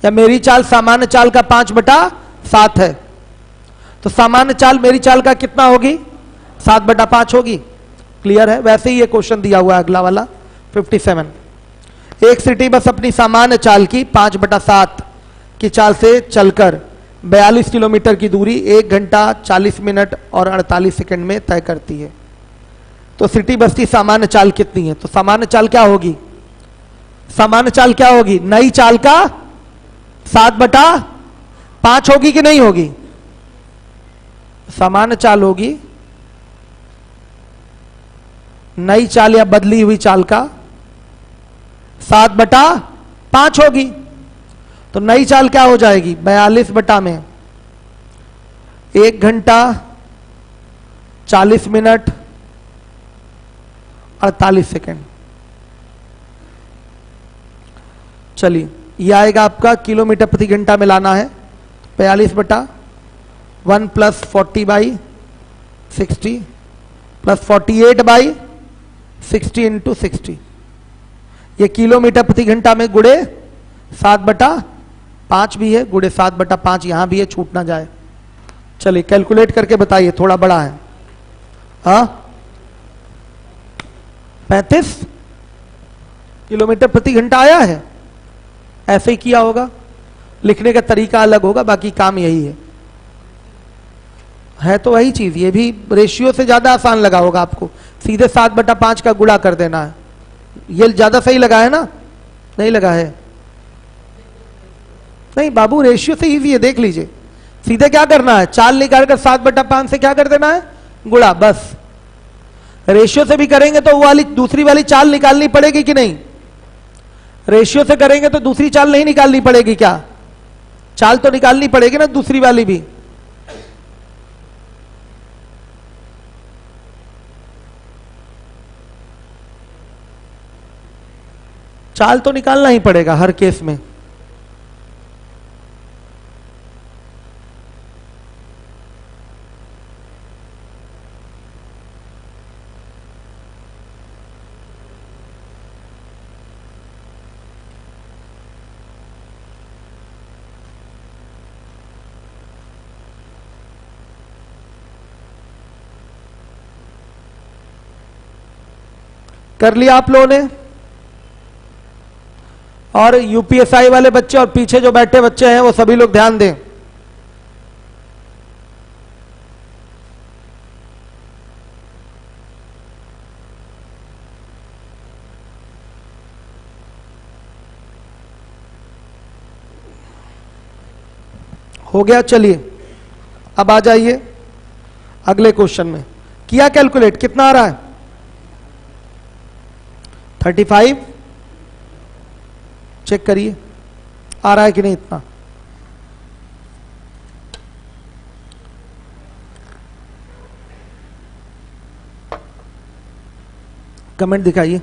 या मेरी चाल सामान्य चाल का 5/7 है, तो सामान्य चाल मेरी चाल का कितना होगी? 7/5 होगी। क्लियर है? वैसे ही ये क्वेश्चन दिया हुआ है अगला वाला 57। एक सिटी बस अपनी सामान्य चाल की 5/7 की चाल से चलकर 42 किलोमीटर की दूरी 1 घंटा 40 मिनट और 48 सेकंड में तय करती है। तो सिटी बस की सामान्य चाल कितनी है? तो सामान्य चाल क्या होगी? सामान्य चाल क्या होगी? नई चाल का 7/5 होगी कि नहीं होगी? सामान्य चाल होगी नई चाल या बदली हुई चाल का 7/5 होगी। तो नई चाल क्या हो जाएगी? 42 में 1 घंटा 40 मिनट 48 सेकेंड। चलिए ये आएगा आपका किलोमीटर प्रति घंटा में लाना है, 42/1 प्लस 40/60 प्लस 48/60 इंटू 60। ये किलोमीटर प्रति घंटा में गुड़े 7/5 भी है, गुड़े 7/5 यहां भी है, छूट ना जाए। चलिए कैलकुलेट करके बताइए, थोड़ा बड़ा है। हाँ 35 किलोमीटर प्रति घंटा आया है, ऐसे ही किया होगा, लिखने का तरीका अलग होगा, बाकी काम यही है तो वही चीज। ये भी रेशियो से ज्यादा आसान लगा होगा आपको, सीधे 7/5 का गुणा कर देना है। ये ज्यादा सही लगा है ना? नहीं लगा है? नहीं बाबू, रेशियो से इजी है, देख लीजिए। सीधे क्या करना है, चाल निकालकर 7/5 से क्या कर देना है, गुणा, बस। रेशियो से भी करेंगे तो वो वाली दूसरी वाली चाल निकालनी पड़ेगी कि नहीं? रेशियो से करेंगे तो दूसरी चाल नहीं निकालनी पड़ेगी क्या? चाल तो निकालनी पड़ेगी ना दूसरी वाली भी। चाल तो निकालना ही पड़ेगा हर केस में। कर लिया आप लोगों ने? और यूपीएसआई वाले बच्चे और पीछे जो बैठे बच्चे हैं वो सभी लोग ध्यान दें। हो गया? चलिए अब आ जाइए अगले क्वेश्चन में। किया कैलकुलेट, कितना आ रहा है? 35। चेक करिए आ रहा है कि नहीं इतना। कमेंट दिखाइए।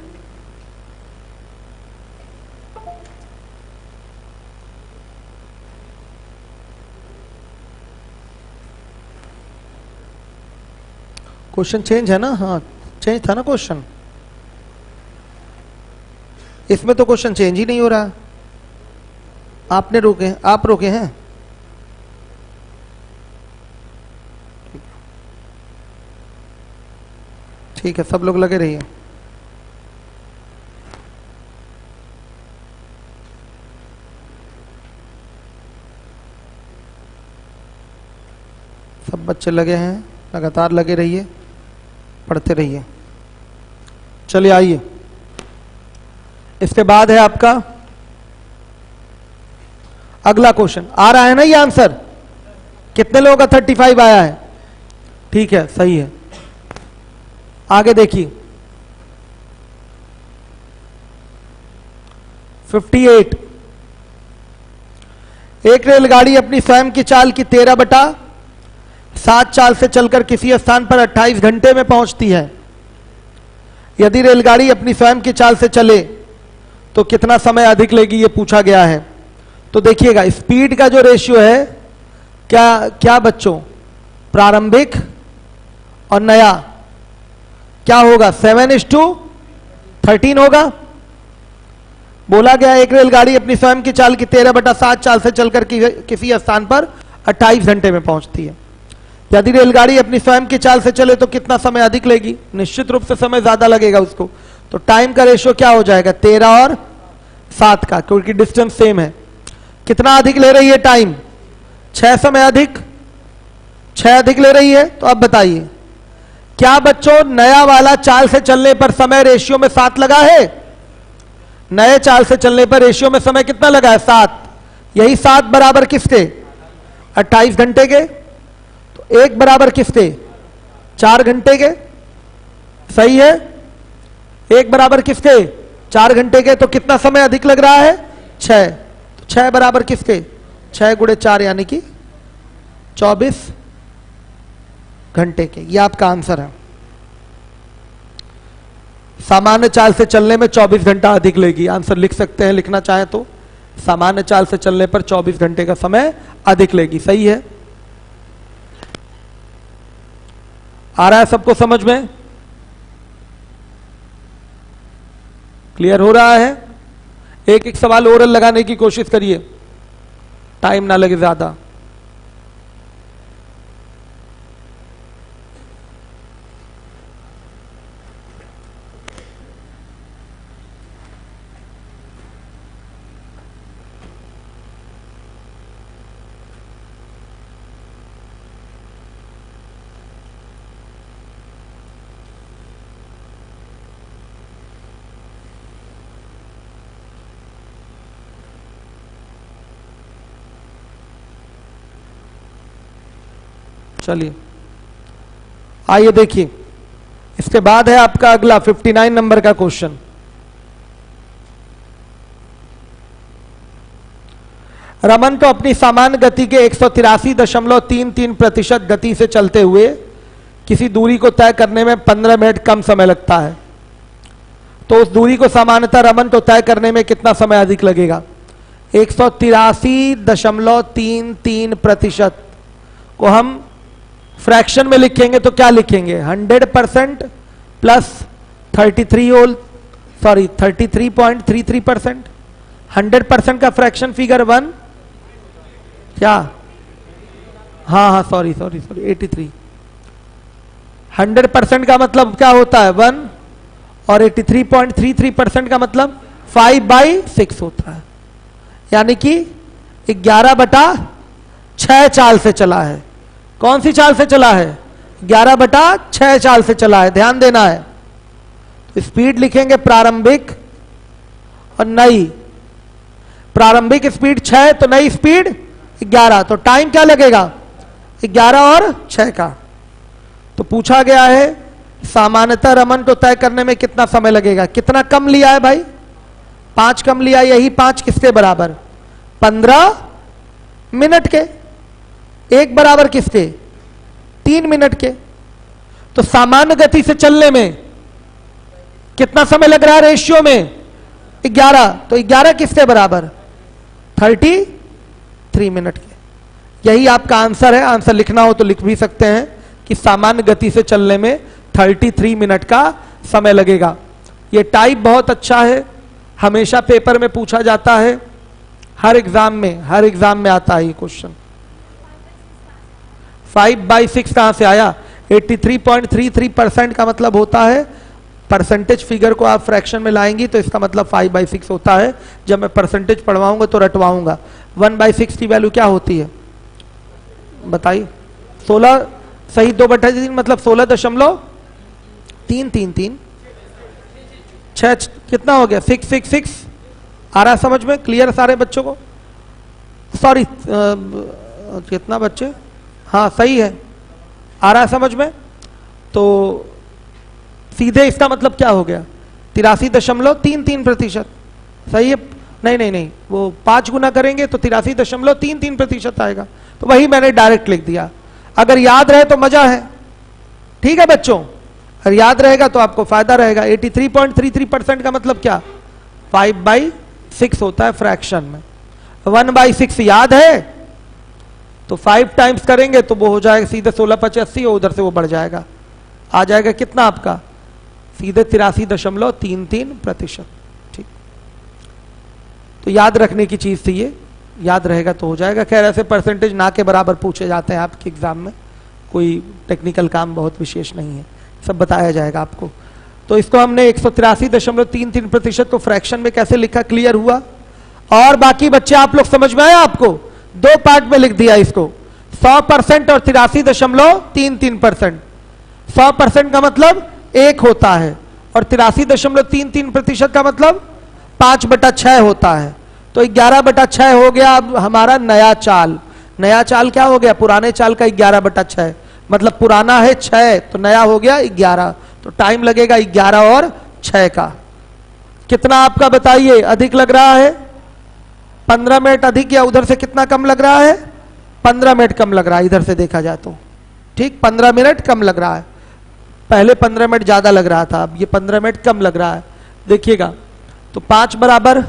क्वेश्चन चेंज है ना? हाँ चेंज था ना क्वेश्चन, इसमें तो क्वेश्चन चेंज ही नहीं हो रहा। आपने रोके, आप रोके हैं? ठीक है, सब लोग लगे रहिए। सब बच्चे लगे हैं, लगातार लगे रहिए, पढ़ते रहिए। चलिए आइए, इसके बाद है आपका अगला क्वेश्चन। आ रहा है ना ये आंसर? कितने लोगों का 35 आया है? ठीक है, सही है। आगे देखिए 58। एक रेलगाड़ी अपनी स्वयं की चाल की 13/7 चाल से चलकर किसी स्थान पर 28 घंटे में पहुंचती है। यदि रेलगाड़ी अपनी स्वयं की चाल से चले तो कितना समय अधिक लेगी, ये पूछा गया है। तो देखिएगा स्पीड का जो रेशियो है, क्या क्या बच्चों, प्रारंभिक और नया क्या होगा? 7:13 होगा। बोला गया एक रेलगाड़ी अपनी स्वयं की चाल की 13/7 चाल से चलकर किसी स्थान पर 28 घंटे में पहुंचती है। यदि रेलगाड़ी अपनी स्वयं की चाल से चले तो कितना समय अधिक लेगी? निश्चित रूप से समय ज्यादा लगेगा उसको। तो टाइम का रेशियो क्या हो जाएगा? 13 और 7 का, क्योंकि डिस्टेंस सेम है। कितना अधिक ले रही है टाइम? 6 समय अधिक, 6 अधिक ले रही है। तो अब बताइए क्या बच्चों नया वाला चाल से चलने पर समय रेशियो में 7 लगा है? नए चाल से चलने पर रेशियो में समय कितना लगा है? 7। यही 7 बराबर किसके? 28 घंटे के। तो 1 बराबर किसके? 4 घंटे के। सही है, 1 बराबर किसके? 4 घंटे के। तो कितना समय अधिक लग रहा है? 6। तो 6 बराबर किसके? 6 गुणे 4 यानी कि 24 घंटे के। ये आपका आंसर है। सामान्य चाल से चलने में 24 घंटा अधिक लेगी। आंसर लिख सकते हैं, लिखना चाहें तो। सामान्य चाल से चलने पर 24 घंटे का समय अधिक लेगी। सही है। आ रहा है सबको समझ में? क्लियर हो रहा है? एक एक सवाल ओरल लगाने की कोशिश करिए, टाइम ना लगे ज्यादा। चलिए आइए देखिए, इसके बाद है आपका अगला 59 नंबर का क्वेश्चन। रमन को अपनी सामान्य गति के 183.33% गति से चलते हुए किसी दूरी को तय करने में 15 मिनट कम समय लगता है, तो उस दूरी को सामान्यतः रमन को तय करने में कितना समय अधिक लगेगा? 183.33% को हम फ्रैक्शन में लिखेंगे तो क्या लिखेंगे? 100% प्लस 33.33%। 100% का फ्रैक्शन फिगर 1 क्या? हाँ सॉरी 83। 100% का मतलब क्या होता है? 1, और 83.33% का मतलब 5/6 होता है, यानी कि 11/6 चाल से चला है। कौन सी चाल से चला है? 11/6 चाल से चला है। ध्यान देना है। तो स्पीड लिखेंगे प्रारंभिक और नई। प्रारंभिक स्पीड 6 तो नई स्पीड 11, तो टाइम क्या लगेगा? 11 और 6 का। तो पूछा गया है सामान्यतः रमन को तय करने में कितना समय लगेगा। कितना कम लिया है भाई? 5 कम लिया। यही 5 किसके बराबर? 15 मिनट के। 1 बराबर किसके? 3 मिनट के। तो सामान्य गति से चलने में कितना समय लग रहा है रेशियो में? 11। तो 11 किसके बराबर? 33 मिनट के। यही आपका आंसर है। आंसर लिखना हो तो लिख भी सकते हैं कि सामान्य गति से चलने में 33 मिनट का समय लगेगा। यह टाइप बहुत अच्छा है, हमेशा पेपर में पूछा जाता है, हर एग्जाम में आता है ये क्वेश्चन। 5/6 कहां से आया? 83.33% का मतलब होता है, परसेंटेज फिगर को आप फ्रैक्शन में लाएंगी तो इसका मतलब 5/6 होता है। जब मैं परसेंटेज पढ़वाऊंगा तो रटवाऊंगा। 1/6 की वैल्यू क्या होती है बताइए? 16 सही 2/3 मतलब 16.333। 6 कितना हो गया? 666। आ रहा समझ में? क्लियर सारे बच्चों को? सॉरी कितना बच्चे? हाँ सही है, आ रहा समझ में? तो सीधे इसका मतलब क्या हो गया? 83.33%। सही है? नहीं, वो 5 गुना करेंगे तो 83.33% आएगा। तो वही मैंने डायरेक्ट लिख दिया। अगर याद रहे तो मजा है। ठीक है बच्चों, अगर याद रहेगा तो आपको फायदा रहेगा। 83.33% का मतलब क्या? 5/6 होता है फ्रैक्शन में। 1/6 याद है तो 5 टाइम्स करेंगे तो वो हो जाएगा सीधे 16/85 और उधर से वो बढ़ जाएगा। आ जाएगा कितना आपका? सीधे 83.33%। ठीक, तो याद रखने की चीज थी ये, याद रहेगा तो हो जाएगा। खैर ऐसे परसेंटेज ना के बराबर पूछे जाते हैं आपके एग्जाम में, कोई टेक्निकल काम बहुत विशेष नहीं है, सब बताया जाएगा आपको। तो इसको हमने 183.33% को फ्रैक्शन में कैसे लिखा, क्लियर हुआ? और बाकी बच्चे आप लोग समझ में आया? आपको 2 पार्ट में लिख दिया इसको, 100% और 83.33%। 100% का मतलब 1 होता है और 83.33% का मतलब 5/6 होता है। तो 11/6 हो गया अब हमारा नया चाल। नया चाल क्या हो गया? पुराने चाल का 11/6, मतलब पुराना है 6 तो नया हो गया 11। तो टाइम लगेगा 11 और 6 का। कितना आपका बताइए अधिक लग रहा है? 15 मिनट अधिक, या उधर से कितना कम लग रहा है? 15 मिनट कम लग रहा है इधर से देखा जाए तो। ठीक, 15 मिनट कम लग रहा है। पहले 15 मिनट ज्यादा लग रहा था, अब ये 15 मिनट कम लग रहा है। देखिएगा, तो 5 बराबर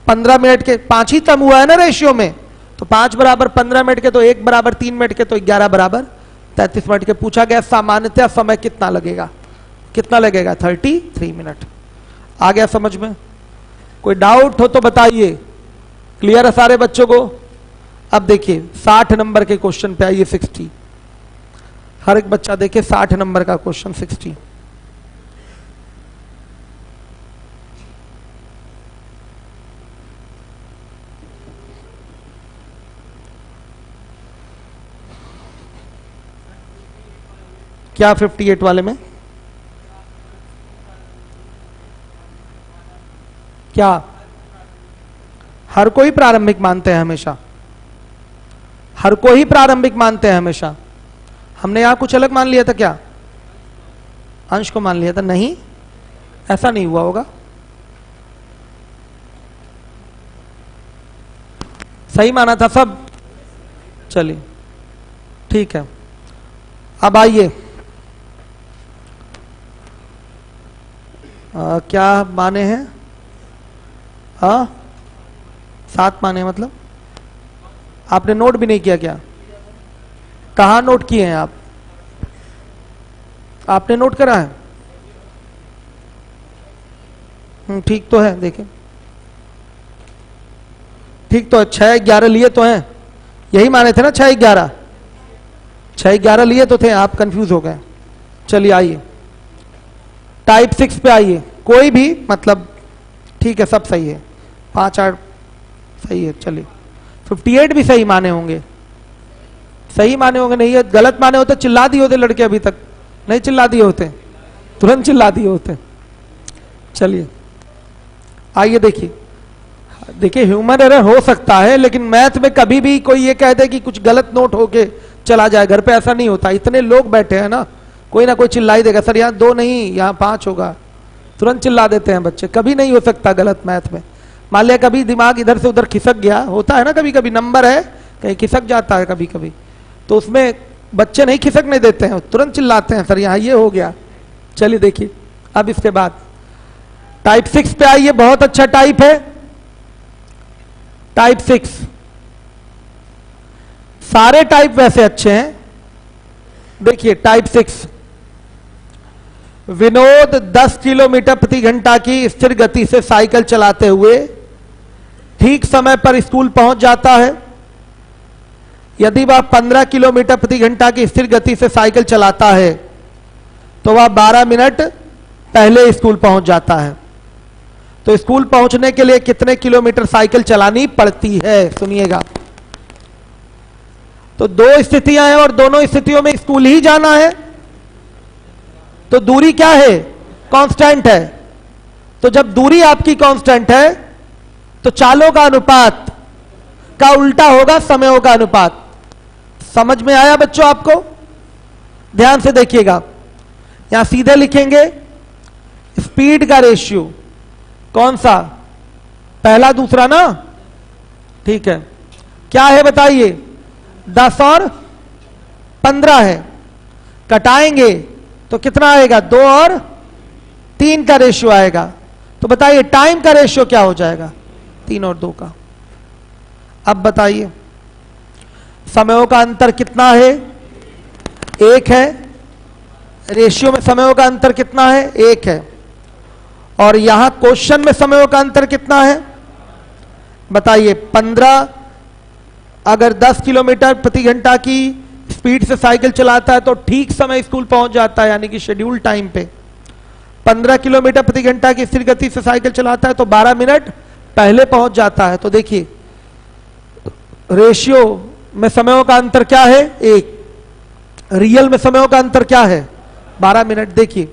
15 मिनट के 5 ही कम हुआ है ना रेशियो में, तो 5 बराबर 15 मिनट के, तो 1 बराबर 3 मिनट के, तो 11 बराबर 33 मिनट के। पूछा गया सामान्यतः समय कितना लगेगा, कितना लगेगा? 33 मिनट। आ गया समझ में? कोई डाउट हो तो बताइए। क्लियर है सारे बच्चों को? अब देखिए 60 नंबर के क्वेश्चन पे आइए। 60, हर एक बच्चा देखे 60 नंबर का क्वेश्चन। 60 क्या 58 वाले में क्या हर कोई प्रारंभिक मानते हैं हमेशा? हर कोई प्रारंभिक मानते हैं हमेशा? हमने यहां कुछ अलग मान लिया था क्या? अंश को मान लिया था? नहीं, ऐसा नहीं हुआ होगा। सही माना था सब? चलिए ठीक है। अब आइए, क्या माने हैं? 7 माने मतलब आपने नोट भी नहीं किया क्या? कहाँ नोट किए हैं आप? आपने नोट करा है? ठीक तो है, देखें ठीक तो है। 6 11 लिए तो हैं, यही माने थे ना? 6 11 लिए तो थे, आप कंफ्यूज हो गए। चलिए आइए टाइप 6 पे आइए। कोई भी मतलब ठीक है, सब सही है। 5 8 सही है। चलिए 58 भी सही माने होंगे, सही माने होंगे। नहीं है गलत माने होते चिल्ला दिए होते लड़के, अभी तक नहीं चिल्ला दिए होते, तुरंत चिल्ला दिए होते। चलिए आइए देखिए, देखिए ह्यूमन एरर हो सकता है, लेकिन मैथ में कभी भी कोई ये कह दे कि कुछ गलत नोट होके चला जाए घर पे, ऐसा नहीं होता। इतने लोग बैठे हैं ना कोई चिल्ला ही देगा, सर यहाँ 2 नहीं यहाँ 5 होगा, तुरंत चिल्ला देते हैं बच्चे। कभी नहीं हो सकता गलत मैथ में। मान लिया कभी दिमाग इधर से उधर खिसक गया, होता है ना कभी कभी, नंबर है कहीं खिसक जाता है कभी कभी, तो उसमें बच्चे नहीं खिसकने देते हैं, तुरंत चिल्लाते हैं सर यहाँ ये हो गया। चलिए देखिए अब इसके बाद टाइप 6 पे आइए। बहुत अच्छा टाइप है टाइप 6। सारे टाइप वैसे अच्छे हैं। देखिए टाइप 6, विनोद 10 किलोमीटर प्रति घंटा की स्थिर गति से साइकिल चलाते हुए ठीक समय पर स्कूल पहुंच जाता है। यदि वह 15 किलोमीटर प्रति घंटा की स्थिर गति से साइकिल चलाता है तो वह 12 मिनट पहले स्कूल पहुंच जाता है। तो स्कूल पहुंचने के लिए कितने किलोमीटर साइकिल चलानी पड़ती है? सुनिएगा। तो 2 स्थितियां हैं और दोनों स्थितियों में स्कूल ही जाना है, तो दूरी क्या है? कांस्टेंट है। तो जब दूरी आपकी कांस्टेंट है तो चालों का अनुपात का उल्टा होगा समयों का अनुपात। समझ में आया बच्चों आपको? ध्यान से देखिएगा, यहां सीधे लिखेंगे स्पीड का रेशियो कौन सा? पहला दूसरा ना? ठीक है, क्या है बताइए? 10 और 15 है। कटाएंगे तो कितना आएगा? 2 और 3 का रेशियो आएगा। तो बताइए टाइम का रेशियो क्या हो जाएगा? 3 और 2 का। अब बताइए समयों का अंतर कितना है? 1 है। रेशियो में समयों का अंतर कितना है? 1 है। और यहां क्वेश्चन में समयों का अंतर कितना है बताइए? 15। अगर 10 किलोमीटर प्रति घंटा की स्पीड से साइकिल चलाता है तो ठीक समय स्कूल पहुंच जाता है, यानी कि शेड्यूल टाइम पे। 15 किलोमीटर प्रति घंटा की स्थिर गति से साइकिल चलाता है तो 12 मिनट पहले पहुंच जाता है। तो देखिए रेशियो में समयों का अंतर क्या है? 1। रियल में समयों का अंतर क्या है? 12 मिनट। देखिए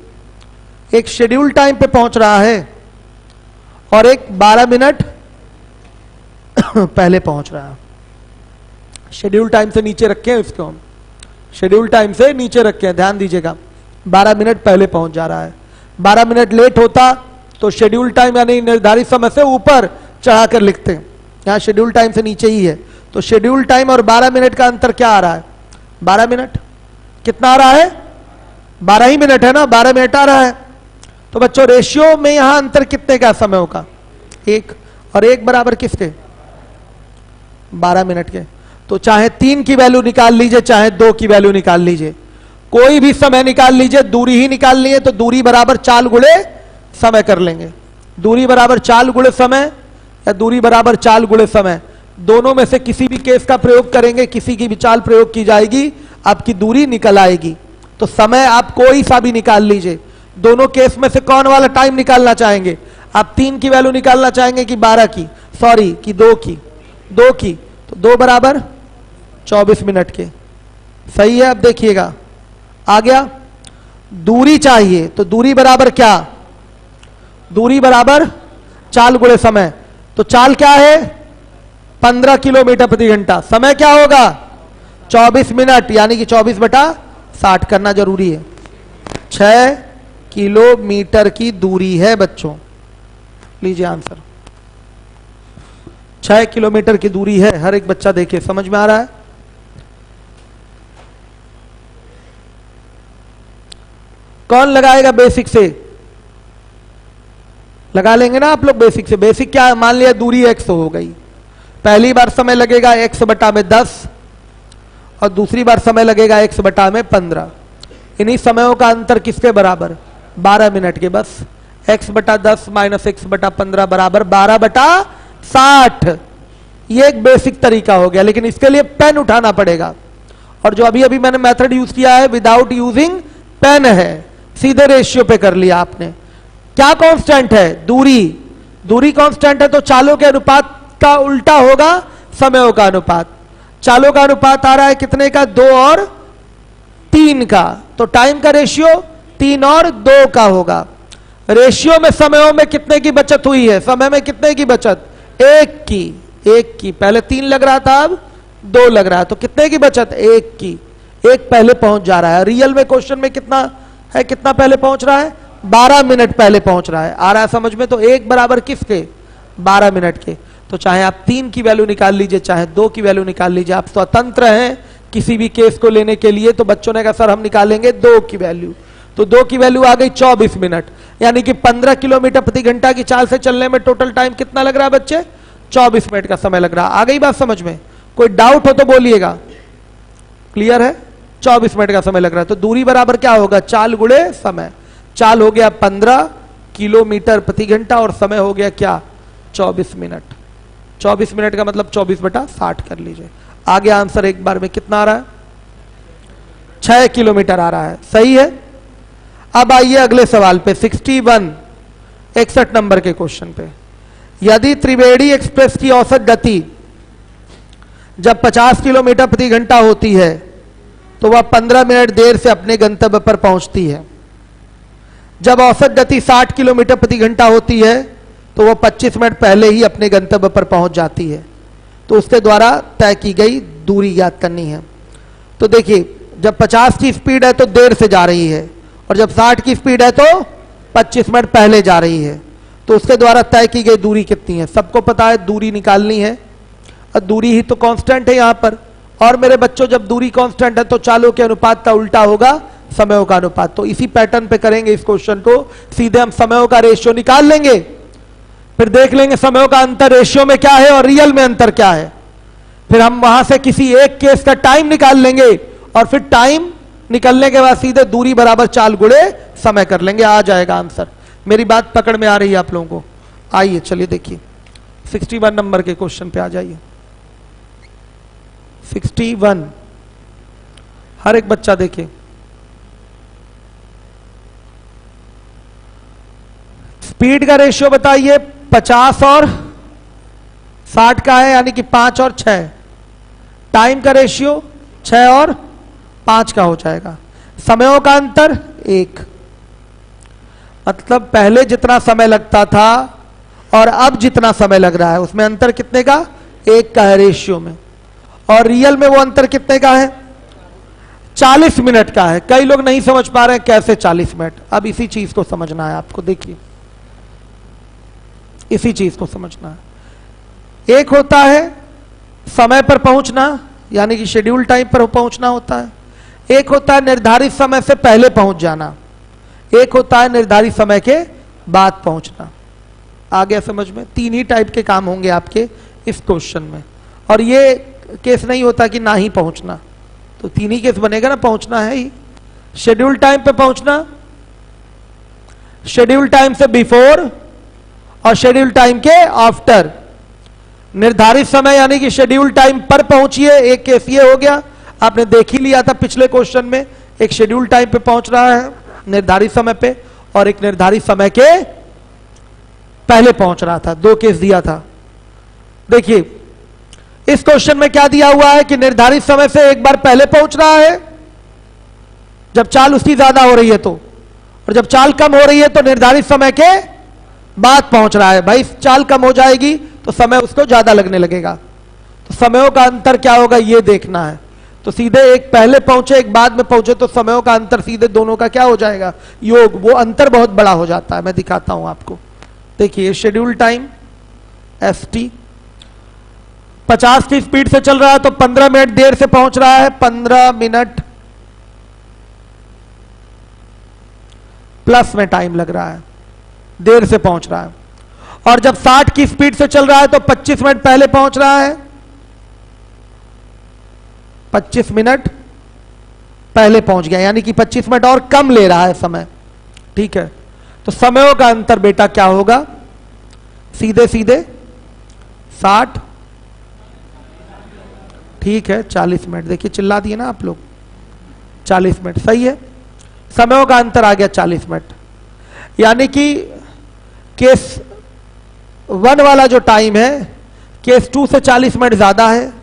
एक शेड्यूल टाइम पे पहुंच रहा है और एक 12 मिनट पहले पहुंच रहा है। शेड्यूल टाइम से नीचे रखे हैं इसको, हम शेड्यूल टाइम से नीचे रखे हैं, ध्यान दीजिएगा। 12 मिनट पहले पहुंच जा रहा है। 12 मिनट लेट होता तो शेड्यूल टाइम यानी निर्धारित समय से ऊपर चढ़ाकर लिखते हैं, यहां शेड्यूल टाइम से नीचे ही है। तो शेड्यूल टाइम और 12 मिनट का अंतर क्या आ रहा है? 12 मिनट। कितना आ रहा है? 12 ही मिनट है ना, 12 मिनट आ रहा है। तो बच्चों रेशियो में यहां अंतर कितने का समयों का? 1, और 1 बराबर किसके? 12 मिनट के। तो चाहे 3 की वैल्यू निकाल लीजिए, चाहे 2 की वैल्यू निकाल लीजिए, कोई भी समय निकाल लीजिए, दूरी ही निकालनी है तो दूरी बराबर चाल गुणे समय कर लेंगे। दूरी बराबर चाल गुणे समय या दूरी बराबर चाल गुणे समय, दोनों में से किसी भी केस का प्रयोग करेंगे, किसी की भी चाल प्रयोग की जाएगी, आपकी दूरी निकल आएगी। तो समय आप कोई सा भी निकाल लीजिए, दोनों केस में से कौन वाला टाइम निकालना चाहेंगे? आप 3 की वैल्यू निकालना चाहेंगे कि 12 की, सॉरी कि 2 की? 2 की। तो 2 बराबर 24 मिनट के। सही है। अब देखिएगा आ गया। दूरी चाहिए तो दूरी बराबर क्या? दूरी बराबर चाल गुणे समय। तो चाल क्या है? 15 किलोमीटर प्रति घंटा। समय क्या होगा? 24 मिनट, यानी कि 24/60 करना जरूरी है। 6 किलोमीटर की दूरी है बच्चों। लीजिए आंसर, 6 किलोमीटर की दूरी है। हर एक बच्चा देखिए, समझ में आ रहा है? कौन लगाएगा बेसिक से? लगा लेंगे ना आप लोग बेसिक से। बेसिक क्या है? मान लिया दूरी x हो गई, पहली बार समय लगेगा x/10 और दूसरी बार समय लगेगा x/15। इन्हीं समयों का अंतर किसके बराबर? 12 मिनट के। बस x/10 माइनस x/15 बराबर 12/60। ये एक बेसिक तरीका हो गया, लेकिन इसके लिए पेन उठाना पड़ेगा। और जो अभी अभी मैंने मेथड यूज किया है विदाउट यूजिंग पेन है, सीधे रेशियो पे कर लिया आपने। क्या कांस्टेंट है? दूरी। दूरी कांस्टेंट है तो चालों के अनुपात का उल्टा होगा समयों का अनुपात। चालों का अनुपात आ रहा है कितने का? 2 और 3 का। तो टाइम का रेशियो 3 और 2 का होगा। रेशियो में समयों में कितने की बचत हुई है? समय में कितने की बचत? 1 की। 1 की। पहले 3 लग रहा था, अब 2 लग रहा है। तो कितने की बचत? 1 की। 1 पहले पहुंच जा रहा है। रियल में क्वेश्चन में कितना है? कितना पहले पहुंच रहा है? 12 मिनट पहले पहुंच रहा है। आ रहा है समझ में? तो 1 बराबर किसके? 12 मिनट के। तो चाहे आप 3 की वैल्यू निकाल लीजिए, चाहे 2 की वैल्यू निकाल लीजिए, आप स्वतंत्र हैं किसी भी केस को लेने के लिए। तो बच्चों ने कहा सर हम निकालेंगे 2 की वैल्यू। तो 2 की वैल्यू आ गई 24 मिनट, यानी कि 15 किलोमीटर प्रति घंटा की चाल से चलने में टोटल टाइम कितना लग रहा है बच्चे? 24 मिनट का समय लग रहा है। आ गई बात समझ में? कोई डाउट हो तो बोलिएगा। क्लियर है? 24 मिनट का समय लग रहा है। तो दूरी बराबर क्या होगा? चाल गुणे समय। चाल हो गया 15 किलोमीटर प्रति घंटा और समय हो गया क्या? 24 मिनट। 24 मिनट का मतलब 24/60 कर लीजिए। आ गया आंसर एक बार में। कितना आ रहा है? 6 किलोमीटर आ रहा है। सही है। अब आइए अगले सवाल पे, 61 नंबर के क्वेश्चन पे। यदि त्रिवेणी एक्सप्रेस की औसत गति जब 50 किलोमीटर प्रति घंटा होती है तो वह 15 मिनट देर से अपने गंतव्य पर पहुंचती है। जब औसत गति 60 किलोमीटर प्रति घंटा होती है तो वह 25 मिनट पहले ही अपने गंतव्य पर पहुंच जाती है। तो उसके द्वारा तय की गई दूरी ज्ञात करनी है। तो देखिए, जब 50 की स्पीड है तो देर से जा रही है, और जब 60 की स्पीड है तो 25 मिनट पहले जा रही है। तो उसके द्वारा तय की गई दूरी कितनी है? सबको पता है दूरी निकालनी है, और दूरी ही तो कांस्टेंट है यहां पर। और मेरे बच्चों, जब दूरी कांस्टेंट है तो चालों के अनुपात का उल्टा होगा समयों का अनुपात। तो इसी पैटर्न पे करेंगे इस क्वेश्चन को। सीधे हम समयों का रेशियो निकाल लेंगे, फिर देख लेंगे समयों का अंतर रेशियो में क्या है और रियल में अंतर क्या है। फिर हम वहां से किसी एक केस का टाइम निकाल लेंगे, और फिर टाइम निकलने के बाद सीधे दूरी बराबर चाल गुणे समय कर लेंगे। आ जाएगा आंसर। मेरी बात पकड़ में आ रही है आप लोगों को? आइए चलिए देखिए, 61 नंबर के क्वेश्चन पे आ जाइए। 61, हर एक बच्चा देखिए। स्पीड का रेशियो बताइए। 50 और 60 का है, यानी कि 5 और 6। टाइम का रेशियो 6 और 5 का हो जाएगा। समयों का अंतर 1। मतलब पहले जितना समय लगता था और अब जितना समय लग रहा है उसमें अंतर कितने का? 1 का है रेशियो में। और रियल में वो अंतर कितने का है? 40 मिनट का है। कई लोग नहीं समझ पा रहे हैं कैसे 40 मिनट। अब इसी चीज को समझना है आपको। देखिए, इसी चीज को समझना है। एक होता है समय पर पहुंचना, यानी कि शेड्यूल टाइम पर पहुंचना होता है। एक होता है निर्धारित समय से पहले पहुंच जाना, एक होता है निर्धारित समय के बाद पहुंचना। आ गया समझ में? तीन ही टाइप के काम होंगे आपके इस क्वेश्चन में, और ये केस नहीं होता कि ना ही पहुंचना, तो तीन ही केस बनेगा ना, पहुंचना है ही। शेड्यूल टाइम पे पहुंचना, शेड्यूल टाइम से बिफोर और शेड्यूल टाइम के आफ्टर। निर्धारित समय यानी कि शेड्यूल टाइम पर पहुंचिए, एक केस ये हो गया, आपने देख ही लिया था पिछले क्वेश्चन में, एक शेड्यूल टाइम पे पहुंच रहा है निर्धारित समय पे, और एक निर्धारित समय के पहले पहुंच रहा था। दो केस दिया था। देखिए इस क्वेश्चन में क्या दिया हुआ है कि निर्धारित समय से एक बार पहले पहुंच रहा है जब चाल उसकी ज्यादा हो रही है तो, और जब चाल कम हो रही है तो निर्धारित समय के बाद पहुंच रहा है। भाई चाल कम हो जाएगी तो समय उसको ज्यादा लगने लगेगा, तो समयों का अंतर क्या होगा ये देखना है। तो सीधे एक पहले पहुंचे एक बाद में पहुंचे तो समयों का अंतर सीधे दोनों का क्या हो जाएगा, योग। वो अंतर बहुत बड़ा हो जाता है, मैं दिखाता हूं आपको। देखिए शेड्यूल टाइम ST 50 की स्पीड से चल रहा है तो 15 मिनट देर से पहुंच रहा है, 15 मिनट प्लस में टाइम लग रहा है, देर से पहुंच रहा है। और जब 60 की स्पीड से चल रहा है तो 25 मिनट पहले पहुंच रहा है, 25 मिनट पहले पहुंच गया, यानी कि 25 मिनट और कम ले रहा है समय। ठीक है, तो समयों का अंतर बेटा क्या होगा, सीधे सीधे 60, ठीक है 40 मिनट। देखिए चिल्ला दिए ना आप लोग, 40 मिनट सही है, समयों का अंतर आ गया 40 मिनट। यानी कि केस 1 वाला जो टाइम है केस 2 से 40 मिनट ज्यादा है,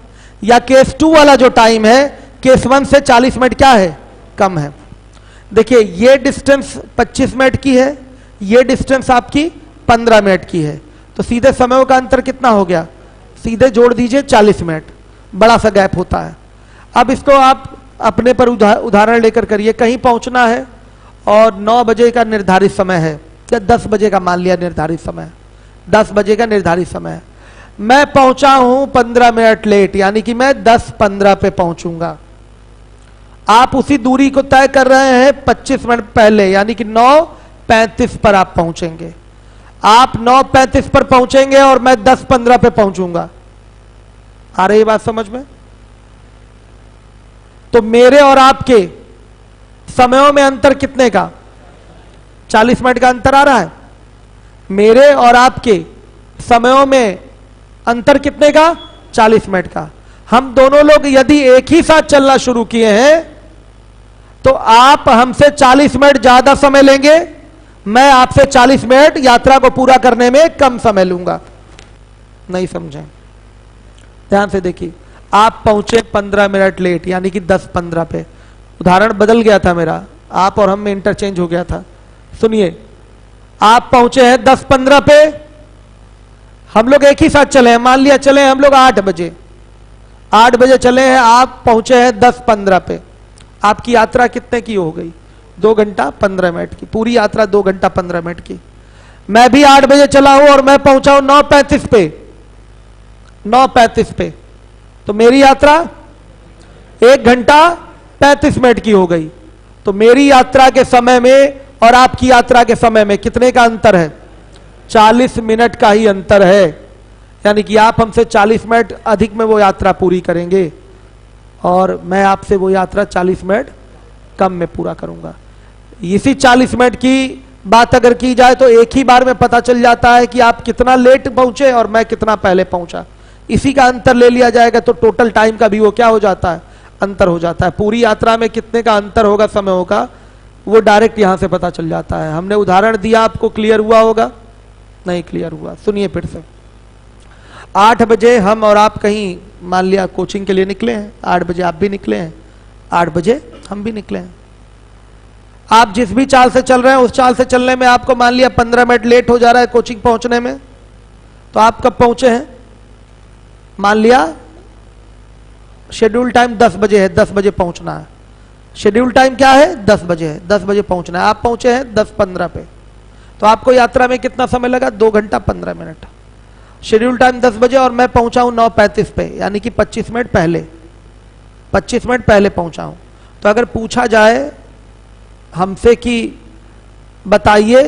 या केस 2 वाला जो टाइम है केस 1 से 40 मिनट क्या है, कम है। देखिए ये डिस्टेंस 25 मिनट की है, ये डिस्टेंस आपकी 15 मिनट की है, तो सीधे समयों का अंतर कितना हो गया, सीधे जोड़ दीजिए 40 मिनट, बड़ा सा गैप होता है। अब इसको आप अपने पर उदाहरण लेकर करिए, कहीं पहुंचना है और 9 बजे का निर्धारित समय है, या 10 बजे का मान लिया निर्धारित समय, 10 बजे का निर्धारित समय है, मैं पहुंचा हूं 15 मिनट लेट, यानी कि मैं 10:15 पे पहुंचूंगा। आप उसी दूरी को तय कर रहे हैं 25 मिनट पहले, यानी कि 9:35 पर आप पहुंचेंगे। आप 9:35 पर पहुंचेंगे और मैं 10:15 पे पहुंचूंगा। आ रही बात समझ में? तो मेरे और आपके समयों में अंतर कितने का, 40 मिनट का अंतर आ रहा है। मेरे और आपके समयों में अंतर कितने का, 40 मिनट का। हम दोनों लोग यदि एक ही साथ चलना शुरू किए हैं तो आप हमसे 40 मिनट ज्यादा समय लेंगे, मैं आपसे 40 मिनट यात्रा को पूरा करने में कम समय लूंगा। नहीं समझे? ध्यान से देखिए, आप पहुंचे 15 मिनट लेट, यानी कि 10:15 पे। उदाहरण बदल गया था मेरा, आप और हम में इंटरचेंज हो गया था। सुनिए, आप पहुंचे हैं 10:15 पे, हम लोग एक ही साथ चले हैं, मान लिया चले हैं हम लोग 8 बजे, 8 बजे चले हैं, आप पहुंचे हैं 10:15 पे। आपकी यात्रा कितने की हो गई, 2 घंटा 15 मिनट की, पूरी यात्रा 2 घंटा 15 मिनट की। मैं भी 8 बजे चला हूं और मैं पहुंचा हूं 9:35 पे, 9:35 पे, तो मेरी यात्रा 1 घंटा 35 मिनट की हो गई। तो मेरी यात्रा के समय में और आपकी यात्रा के समय में कितने का अंतर है, 40 मिनट का ही अंतर है। यानी कि आप हमसे 40 मिनट अधिक में वो यात्रा पूरी करेंगे और मैं आपसे वो यात्रा 40 मिनट कम में पूरा करूंगा। इसी 40 मिनट की बात अगर की जाए तो एक ही बार में पता चल जाता है कि आप कितना लेट पहुंचे और मैं कितना पहले पहुंचा। इसी का अंतर ले लिया जाएगा तो टोटल टाइम का भी वो क्या हो जाता है, अंतर हो जाता है। पूरी यात्रा में कितने का अंतर होगा समयों का, वो डायरेक्ट यहां से पता चल जाता है। हमने उदाहरण दिया, आपको क्लियर हुआ होगा? नहीं क्लियर हुआ? सुनिए फिर से। 8 बजे हम और आप कहीं मान लिया कोचिंग के लिए निकले हैं, 8 बजे आप भी निकले हैं, 8 बजे हम भी निकले हैं। आप जिस भी चाल से चल रहे हैं उस चाल से चलने में आपको मान लिया 15 मिनट लेट हो जा रहा है कोचिंग पहुंचने में, तो आप कब पहुंचे हैं, मान लिया शेड्यूल टाइम 10 बजे है, 10 बजे पहुंचना है। शेड्यूल टाइम क्या है, 10 बजे है, 10 बजे पहुंचना है। आप पहुंचे हैं 10:15 पे, तो आपको यात्रा में कितना समय लगा, 2 घंटा 15 मिनट। शेड्यूल टाइम 10 बजे और मैं पहुंचा हूं 9:35 पे, यानी कि 25 मिनट पहले, 25 मिनट पहले पहुंचा हूं। तो अगर पूछा जाए हमसे कि बताइए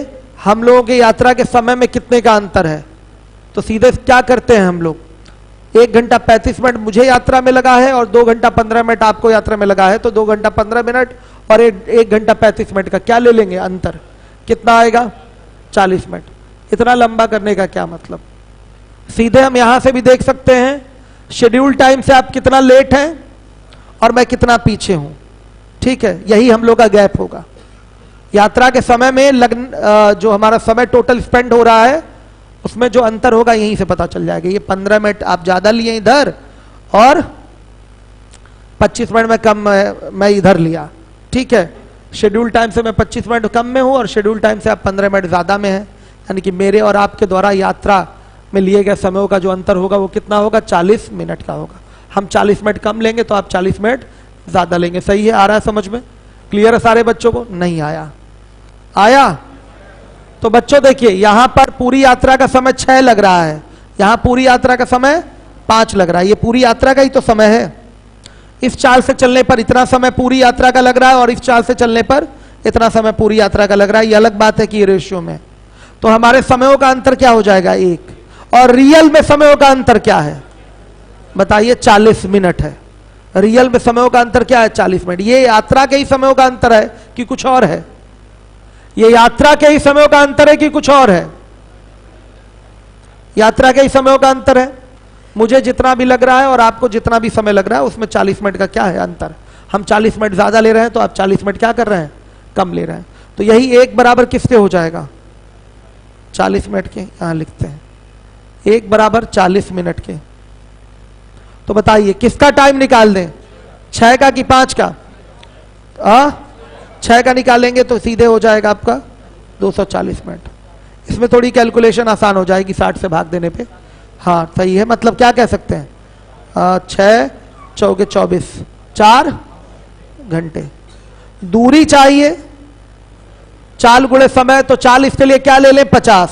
हम लोगों की यात्रा के समय में कितने का अंतर है, तो सीधे क्या करते हैं हम लोग, 1 घंटा 35 मिनट मुझे यात्रा में लगा है और 2 घंटा 15 मिनट आपको यात्रा में लगा है, तो 2 घंटा 15 मिनट और 1 घंटा 35 मिनट का क्या ले लेंगे अंतर, कितना आएगा 40 मिनट। इतना लंबा करने का क्या मतलब। सीधे हम यहां से भी देख सकते हैं शेड्यूल टाइम से आप कितना लेट हैं और मैं कितना पीछे हूं, ठीक है, यही हम लोग का गैप होगा। यात्रा के समय में जो हमारा समय टोटल स्पेंड हो रहा है उसमें जो अंतर होगा यहीं से पता चल जाएगा। ये 15 मिनट आप ज्यादा लिए इधर और 25 मिनट में कम मैं इधर लिया, ठीक है। शेड्यूल टाइम से मैं 25 मिनट कम में हूं और शेड्यूल टाइम से आप 15 मिनट ज्यादा में है, यानी कि मेरे और आपके द्वारा यात्रा में लिए गए समय का जो अंतर होगा वो कितना होगा, 40 मिनट का होगा। हम 40 मिनट कम लेंगे तो आप 40 मिनट ज्यादा लेंगे। सही है, आ रहा है समझ में, क्लियर है सारे बच्चों को, नहीं आया, आया। तो बच्चों देखिए यहां पर पूरी यात्रा का समय 6 लग रहा है, यहां पूरी यात्रा का समय 5 लग रहा है, ये पूरी यात्रा का ही तो समय है। इस चाल से चलने पर इतना समय पूरी यात्रा का लग रहा है और इस चाल से चलने पर इतना समय पूरी यात्रा का लग रहा है। ये अलग बात है कि ये रेशियो में, तो हमारे समयों का अंतर क्या हो जाएगा 1, और रियल में समयों का अंतर क्या है बताइए, 40 मिनट है। रियल में समयों का अंतर क्या है, 40 मिनट। ये यात्रा के ही समयों का अंतर है कि कुछ और है, ये यात्रा के ही समयों का अंतर है कि कुछ और है, यात्रा के ही समयों का अंतर है। मुझे जितना भी लग रहा है और आपको जितना भी समय लग रहा है उसमें 40 मिनट का क्या है अंतर। हम 40 मिनट ज्यादा ले रहे हैं तो आप 40 मिनट क्या कर रहे हैं, कम ले रहे हैं। तो यही 1 बराबर किसके हो जाएगा, 40 मिनट के। यहां लिखते हैं 1 बराबर 40 मिनट के। तो बताइए किसका टाइम निकाल दें, 6 का कि 5 का। 6 का निकालेंगे तो सीधे हो जाएगा आपका 240 मिनट। इसमें थोड़ी कैलकुलेशन आसान हो जाएगी 60 से भाग देने पे। हाँ सही है, मतलब क्या कह सकते हैं 6 चौके 24, 4 घंटे। दूरी चाहिए, चाल गुणे समय, तो चाल इसके लिए क्या ले लें 50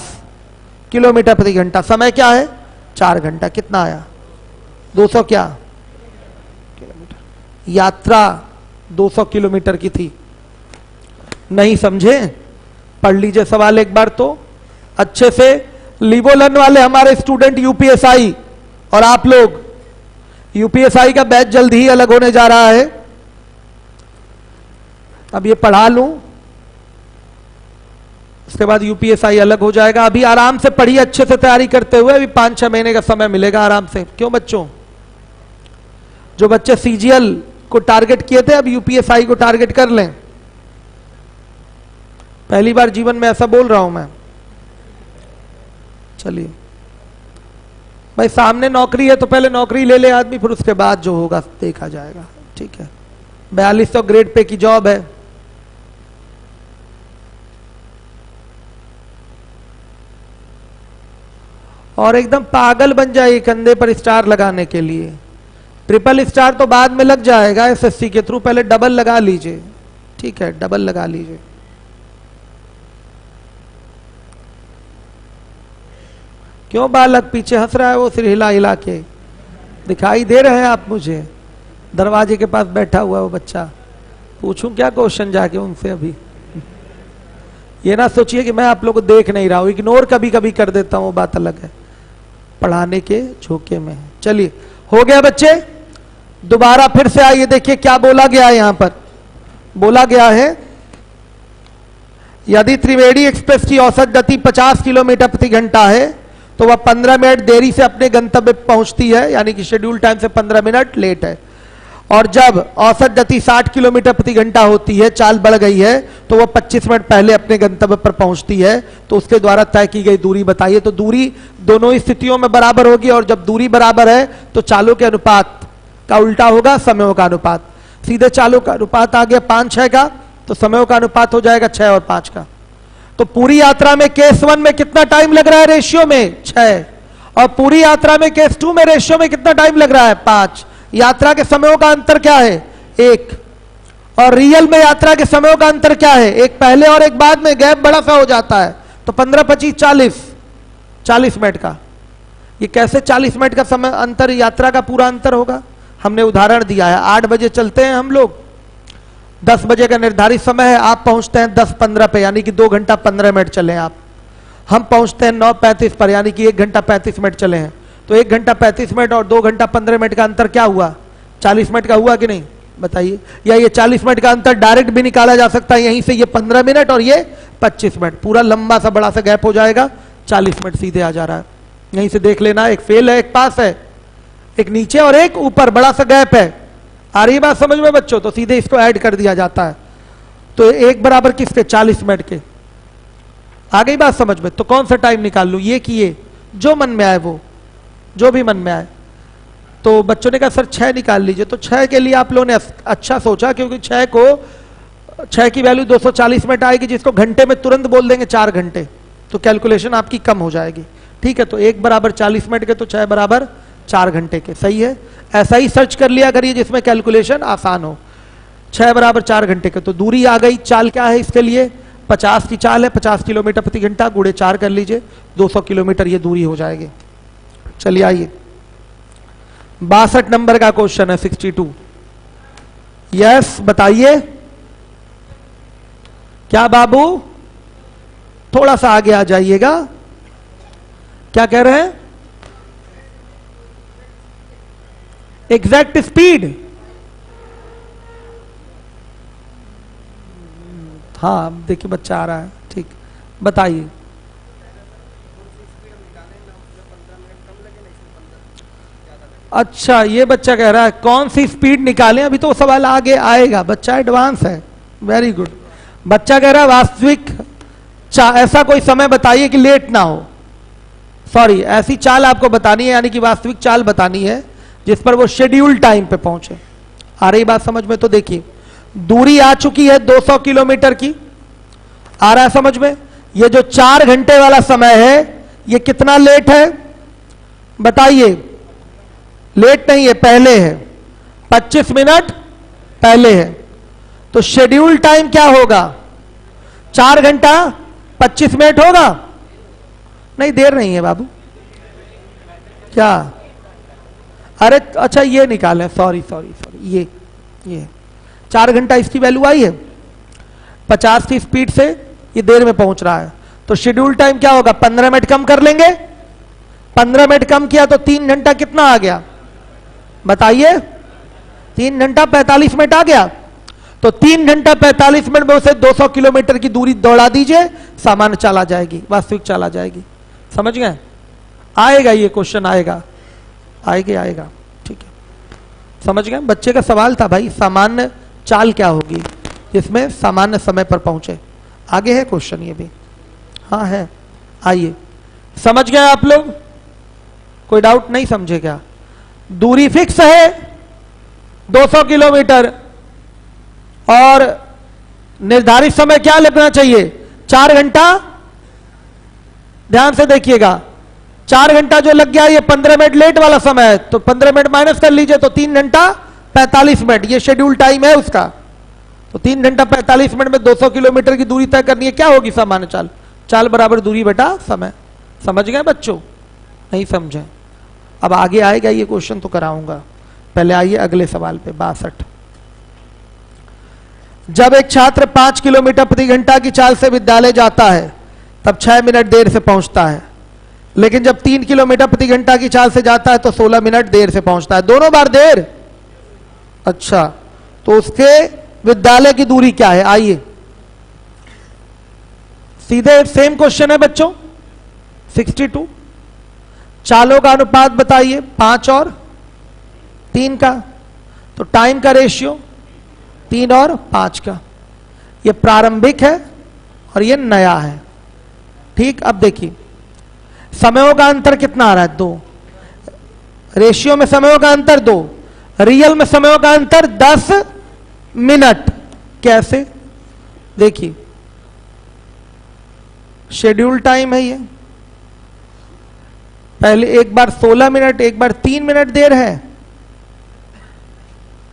किलोमीटर प्रति घंटा। समय क्या है 4 घंटा, कितना आया 200 क्या किलोमीटर। यात्रा 200 किलोमीटर की थी, नहीं समझे पढ़ लीजिए सवाल एक बार तो अच्छे से। लिबोलन वाले हमारे स्टूडेंट यूपीएसआई, और आप लोग यूपीएसआई का बैच जल्द ही अलग होने जा रहा है, अब ये पढ़ा लूं उसके बाद यूपीएसआई अलग हो जाएगा। अभी आराम से पढ़िए अच्छे से तैयारी करते हुए, अभी 5-6 महीने का समय मिलेगा आराम से। क्यों बच्चों, जो बच्चे सीजीएल को टारगेट किए थे अब यूपीएसआई को टारगेट कर लें। पहली बार जीवन में ऐसा बोल रहा हूं मैं। चलिए भाई, सामने नौकरी है तो पहले नौकरी ले ले आदमी, फिर उसके बाद जो होगा देखा जाएगा, ठीक है। 4200 ग्रेड पे की जॉब है। और एकदम पागल बन जाइए कंधे पर स्टार लगाने के लिए। ट्रिपल स्टार तो बाद में लग जाएगा एसएससी के थ्रू, पहले डबल लगा लीजिए, ठीक है, डबल लगा लीजिए। क्यों बालक पीछे हंस रहा है, वो सिर हिला हिला के दिखाई दे रहे हैं आप मुझे, दरवाजे के पास बैठा हुआ वो बच्चा। पूछूं क्या क्वेश्चन जाके उनसे अभी, ये ना सोचिए कि मैं आप लोग को देख नहीं रहा हूं, इग्नोर कभी कभी कर देता हूं, बात अलग है, पढ़ाने के झोंके में। चलिए हो गया बच्चे, दोबारा फिर से आइए, देखिए क्या बोला गया है। यहां पर बोला गया है यदि त्रिवेणी एक्सप्रेस की औसत गति 50 किलोमीटर प्रति घंटा है तो वह 15 मिनट देरी से अपने गंतव्य पहुंचती है, यानी कि शेड्यूल टाइम से 15 मिनट लेट है। और जब औसत गति 60 किलोमीटर प्रति घंटा होती है, चाल बढ़ गई है, तो वह 25 मिनट पहले अपने गंतव्य पर पहुंचती है। तो उसके द्वारा तय की गई दूरी बताइए। तो दूरी दोनों ही स्थितियों में बराबर होगी, और जब दूरी बराबर है तो चालों के अनुपात का उल्टा होगा समयों का अनुपात। सीधे चालों का अनुपात आ गया 5-6 का, तो समयों का अनुपात हो जाएगा 6 और 5 का। तो पूरी यात्रा में केस 1 में कितना टाइम लग रहा है रेशियो में 6, और पूरी यात्रा में केस 2 में रेशियो में कितना टाइम लग रहा है 5। यात्रा के समयों का अंतर क्या है 1, और रियल में यात्रा के समयों का अंतर क्या है, एक पहले और एक बाद में, गैप बड़ा सा हो जाता है। तो 15, 25, 40 मिनट का। ये कैसे 40 मिनट का समय अंतर यात्रा का पूरा अंतर होगा, हमने उदाहरण दिया है। 8 बजे चलते हैं हम लोग 10 बजे का निर्धारित समय है, आप पहुंचते हैं 10:15 पे, यानी कि 2 घंटा 15 मिनट चले आप। हम पहुंचते हैं 9:35 पर, यानी कि 1 घंटा 35 मिनट चले हैं। तो 1 घंटा 35 मिनट और 2 घंटा 15 मिनट का अंतर क्या हुआ? 40 मिनट का हुआ कि नहीं बताइए? या ये 40 मिनट का अंतर डायरेक्ट भी निकाला जा सकता है, यहीं से ये 15 मिनट और ये 25 मिनट, पूरा लंबा सा बड़ा सा गैप हो जाएगा, 40 मिनट सीधे आ जा रहा है। यहीं से देख लेना, एक फेल है, एक पास है, एक नीचे और एक ऊपर, बड़ा सा गैप है। आ रही बात समझ में बच्चों? तो सीधे इसको ऐड कर दिया जाता है। तो एक बराबर किसके? 40 मिनट के। आ गई बात समझ में? तो कौन सा टाइम निकाल लूं, ये कि ये? जो मन में आए, वो जो भी मन में आए। तो बच्चों ने कहा सर 6 निकाल लीजिए। तो 6 के लिए आप लोगों ने अच्छा सोचा, क्योंकि 6 की वैल्यू 240 मिनट आएगी, जिसको घंटे में तुरंत बोल देंगे 4 घंटे, तो कैलकुलेशन आपकी कम हो जाएगी। ठीक है, तो 1 बराबर 40 मिनट के, तो 6 बराबर 4 घंटे के। सही है, ऐसा ही सर्च कर लिया करिए जिसमें कैलकुलेशन आसान हो। 6 बराबर 4 घंटे के। तो दूरी आ गई। चाल क्या है इसके लिए? 50 की चाल है, 50 किलोमीटर प्रति घंटा, गुणे 4 कर लीजिए, 200 किलोमीटर ये दूरी हो जाएगी। चलिए आइए, 62 नंबर का क्वेश्चन है, 62। यस बताइए। क्या बाबू? थोड़ा सा आगे आ जाइएगा। क्या कह रहे हैं? Exact speed. हाँ देखिए बच्चा आ रहा है, ठीक, बताइए। अच्छा, ये बच्चा कह रहा है कौन सी स्पीड निकालें? अभी तो सवाल आगे आएगा, बच्चा एडवांस है, वेरी गुड। बच्चा कह रहा है वास्तविक ऐसा कोई समय बताइए कि लेट ना हो। सॉरी, ऐसी चाल आपको बतानी है, यानी कि वास्तविक चाल बतानी है जिस पर वो शेड्यूल टाइम पे पहुंचे। आ रही बात समझ में? तो देखिए, दूरी आ चुकी है 200 किलोमीटर की। आ रहा है समझ में? ये जो 4 घंटे वाला समय है, ये कितना लेट है बताइए? लेट नहीं है, पहले है, 25 मिनट पहले है। तो शेड्यूल टाइम क्या होगा? 4 घंटा 25 मिनट होगा? नहीं, देर नहीं है बाबू। क्या? अरे अच्छा, ये निकालें, सॉरी, ये 4 घंटा इसकी वैल्यू आई है, 50 की स्पीड से ये देर में पहुंच रहा है। तो शेड्यूल टाइम क्या होगा? 15 मिनट कम कर लेंगे। 15 मिनट कम किया तो 3 घंटा कितना आ गया बताइए? 3 घंटा 45 मिनट आ गया। तो 3 घंटा 45 मिनट में उसे 200 किलोमीटर की दूरी दौड़ा दीजिए, सामान्य चाल आ जाएगी, वास्तविक चाल आ जाएगी। समझ गए? आएगा ये क्वेश्चन, आएगा। ठीक है, समझ गए? बच्चे का सवाल था भाई, सामान्य चाल क्या होगी जिसमें सामान्य समय पर पहुंचे। आगे है क्वेश्चन ये भी। हाँ है, आइए। समझ गए आप लोग? कोई डाउट नहीं? समझे क्या? दूरी फिक्स है 200 किलोमीटर और निर्धारित समय क्या लगना चाहिए? 4 घंटा। ध्यान से देखिएगा, 4 घंटा जो लग गया ये 15 मिनट लेट वाला समय है, तो 15 मिनट माइनस कर लीजिए, तो 3 घंटा 45 मिनट ये शेड्यूल टाइम है उसका। तो 3 घंटा 45 मिनट में 200 किलोमीटर की दूरी तय करनी है। क्या होगी सामान्य चाल? चाल बराबर दूरी बटा समय। समझ गए बच्चों? नहीं समझे? अब आगे आएगा ये क्वेश्चन तो कराऊंगा, पहले आइए अगले सवाल पे, 62। जब एक छात्र 5 किलोमीटर प्रति घंटा की चाल से विद्यालय जाता है तब 6 मिनट देर से पहुंचता है, लेकिन जब 3 किलोमीटर प्रति घंटा की चाल से जाता है तो 16 मिनट देर से पहुंचता है। दोनों बार देर। अच्छा, तो उसके विद्यालय की दूरी क्या है? आइए सीधे सेम क्वेश्चन है बच्चों, 62। चालों का अनुपात बताइए, 5 और 3 का। तो टाइम का रेशियो 3 और 5 का। ये प्रारंभिक है और ये नया है। ठीक, अब देखिए समयों का अंतर कितना आ रहा है? 2। रेशियो में समयों का अंतर 2, रियल में समयों का अंतर 10 मिनट। कैसे? देखिए, शेड्यूल टाइम है ये, पहले एक बार 16 मिनट, एक बार 3 मिनट देर है।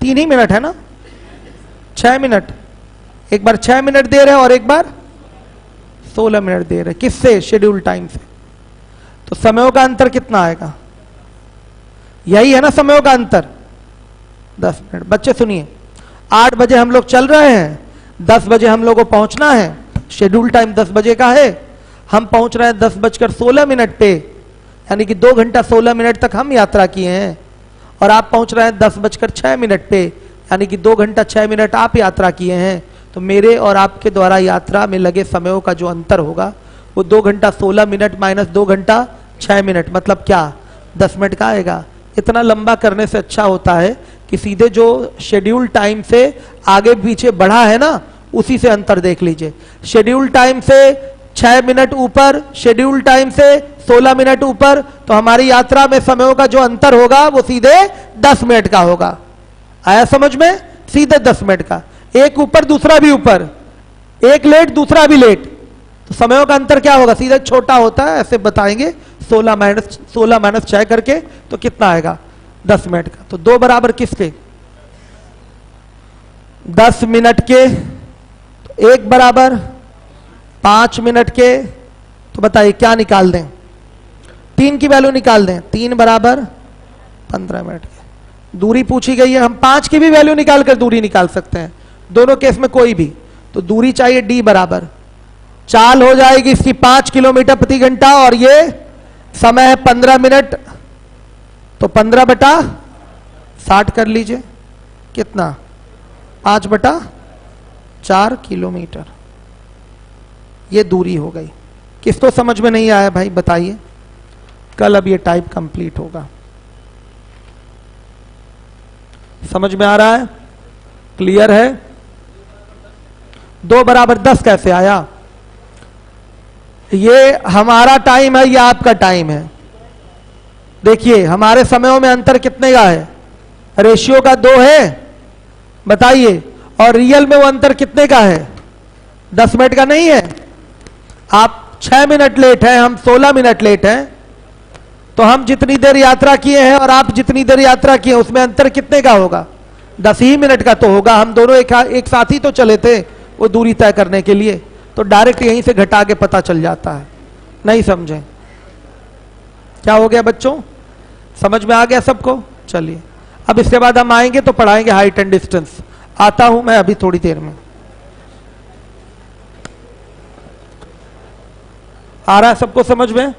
3 ही मिनट है ना? 6 मिनट, एक बार 6 मिनट देर है और एक बार 16 मिनट देर है। किससे? शेड्यूल टाइम से। तो समयों का अंतर कितना आएगा? यही है ना समयों का अंतर, 10 मिनट। बच्चे सुनिए, 8 बजे हम लोग चल रहे हैं, 10 बजे हम लोग को पहुंचना है, शेड्यूल टाइम 10 बजे का है, हम पहुंच रहे हैं 10:16 पे, यानी कि 2 घंटा 16 मिनट तक हम यात्रा किए हैं, और आप पहुंच रहे हैं 10:06 पे, यानी कि 2 घंटा 6 मिनट आप यात्रा किए हैं। तो मेरे और आपके द्वारा यात्रा में लगे समयों का जो अंतर होगा वो 2 घंटा 16 मिनट माइनस 2 घंटा 6 मिनट, मतलब क्या 10 मिनट का आएगा। इतना लंबा करने से अच्छा होता है कि सीधे जो शेड्यूल टाइम से आगे पीछे बढ़ा है ना, उसी से अंतर देख लीजिए। शेड्यूल टाइम से 6 मिनट ऊपर, शेड्यूल टाइम से 16 मिनट ऊपर, तो हमारी यात्रा में समयों का जो अंतर होगा वो सीधे 10 मिनट का होगा। आया समझ में? सीधे 10 मिनट का, एक ऊपर दूसरा भी ऊपर, एक लेट दूसरा भी लेट, तो समयों का अंतर क्या होगा? सीधे छोटा होता है, ऐसे बताएंगे 16 माइनस 6 करके, तो कितना आएगा? 10 मिनट का। तो 2 बराबर किसके? 10 मिनट के। तो 1 बराबर 5 मिनट के। तो बताइए क्या निकाल दें? 3 की वैल्यू निकाल दें। 3 बराबर 15 मिनट के। दूरी पूछी गई है, हम 5 की भी वैल्यू निकाल कर दूरी निकाल सकते हैं, दोनों केस में कोई भी। तो दूरी चाहिए d बराबर, चाल हो जाएगी इसकी 5 किलोमीटर प्रति घंटा, और ये समय है 15 मिनट, तो 15/60 कर लीजिए। कितना? 5/4 किलोमीटर। ये दूरी हो गई। किसको समझ में नहीं आया भाई बताइए? कल अब ये टाइप कंप्लीट होगा। समझ में आ रहा है? क्लियर है? 2 बराबर 10 कैसे आया? ये हमारा टाइम है, ये आपका टाइम है। देखिए हमारे समयों में अंतर कितने का है? रेशियो का 2 है, बताइए। और रियल में वो अंतर कितने का है? 10 मिनट का नहीं है। आप 6 मिनट लेट हैं, हम 16 मिनट लेट हैं, तो हम जितनी देर यात्रा किए हैं और आप जितनी देर यात्रा किए हैं, उसमें अंतर कितने का होगा? 10 ही मिनट का तो होगा। हम दोनों एक साथ ही तो चले थे वो दूरी तय करने के लिए, तो डायरेक्ट यहीं से घटा के पता चल जाता है। नहीं समझे? क्या हो गया बच्चों? समझ में आ गया सबको? चलिए अब इसके बाद हम आएंगे तो पढ़ाएंगे हाइट एंड डिस्टेंस। आता हूं मैं अभी थोड़ी देर में। आ रहा है सबको समझ में?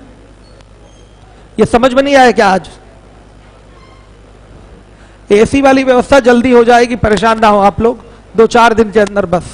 ये समझ में नहीं आया क्या? आज एसी वाली व्यवस्था जल्दी हो जाएगी, परेशान ना हो आप लोग, 2-4 दिन के अंदर बस।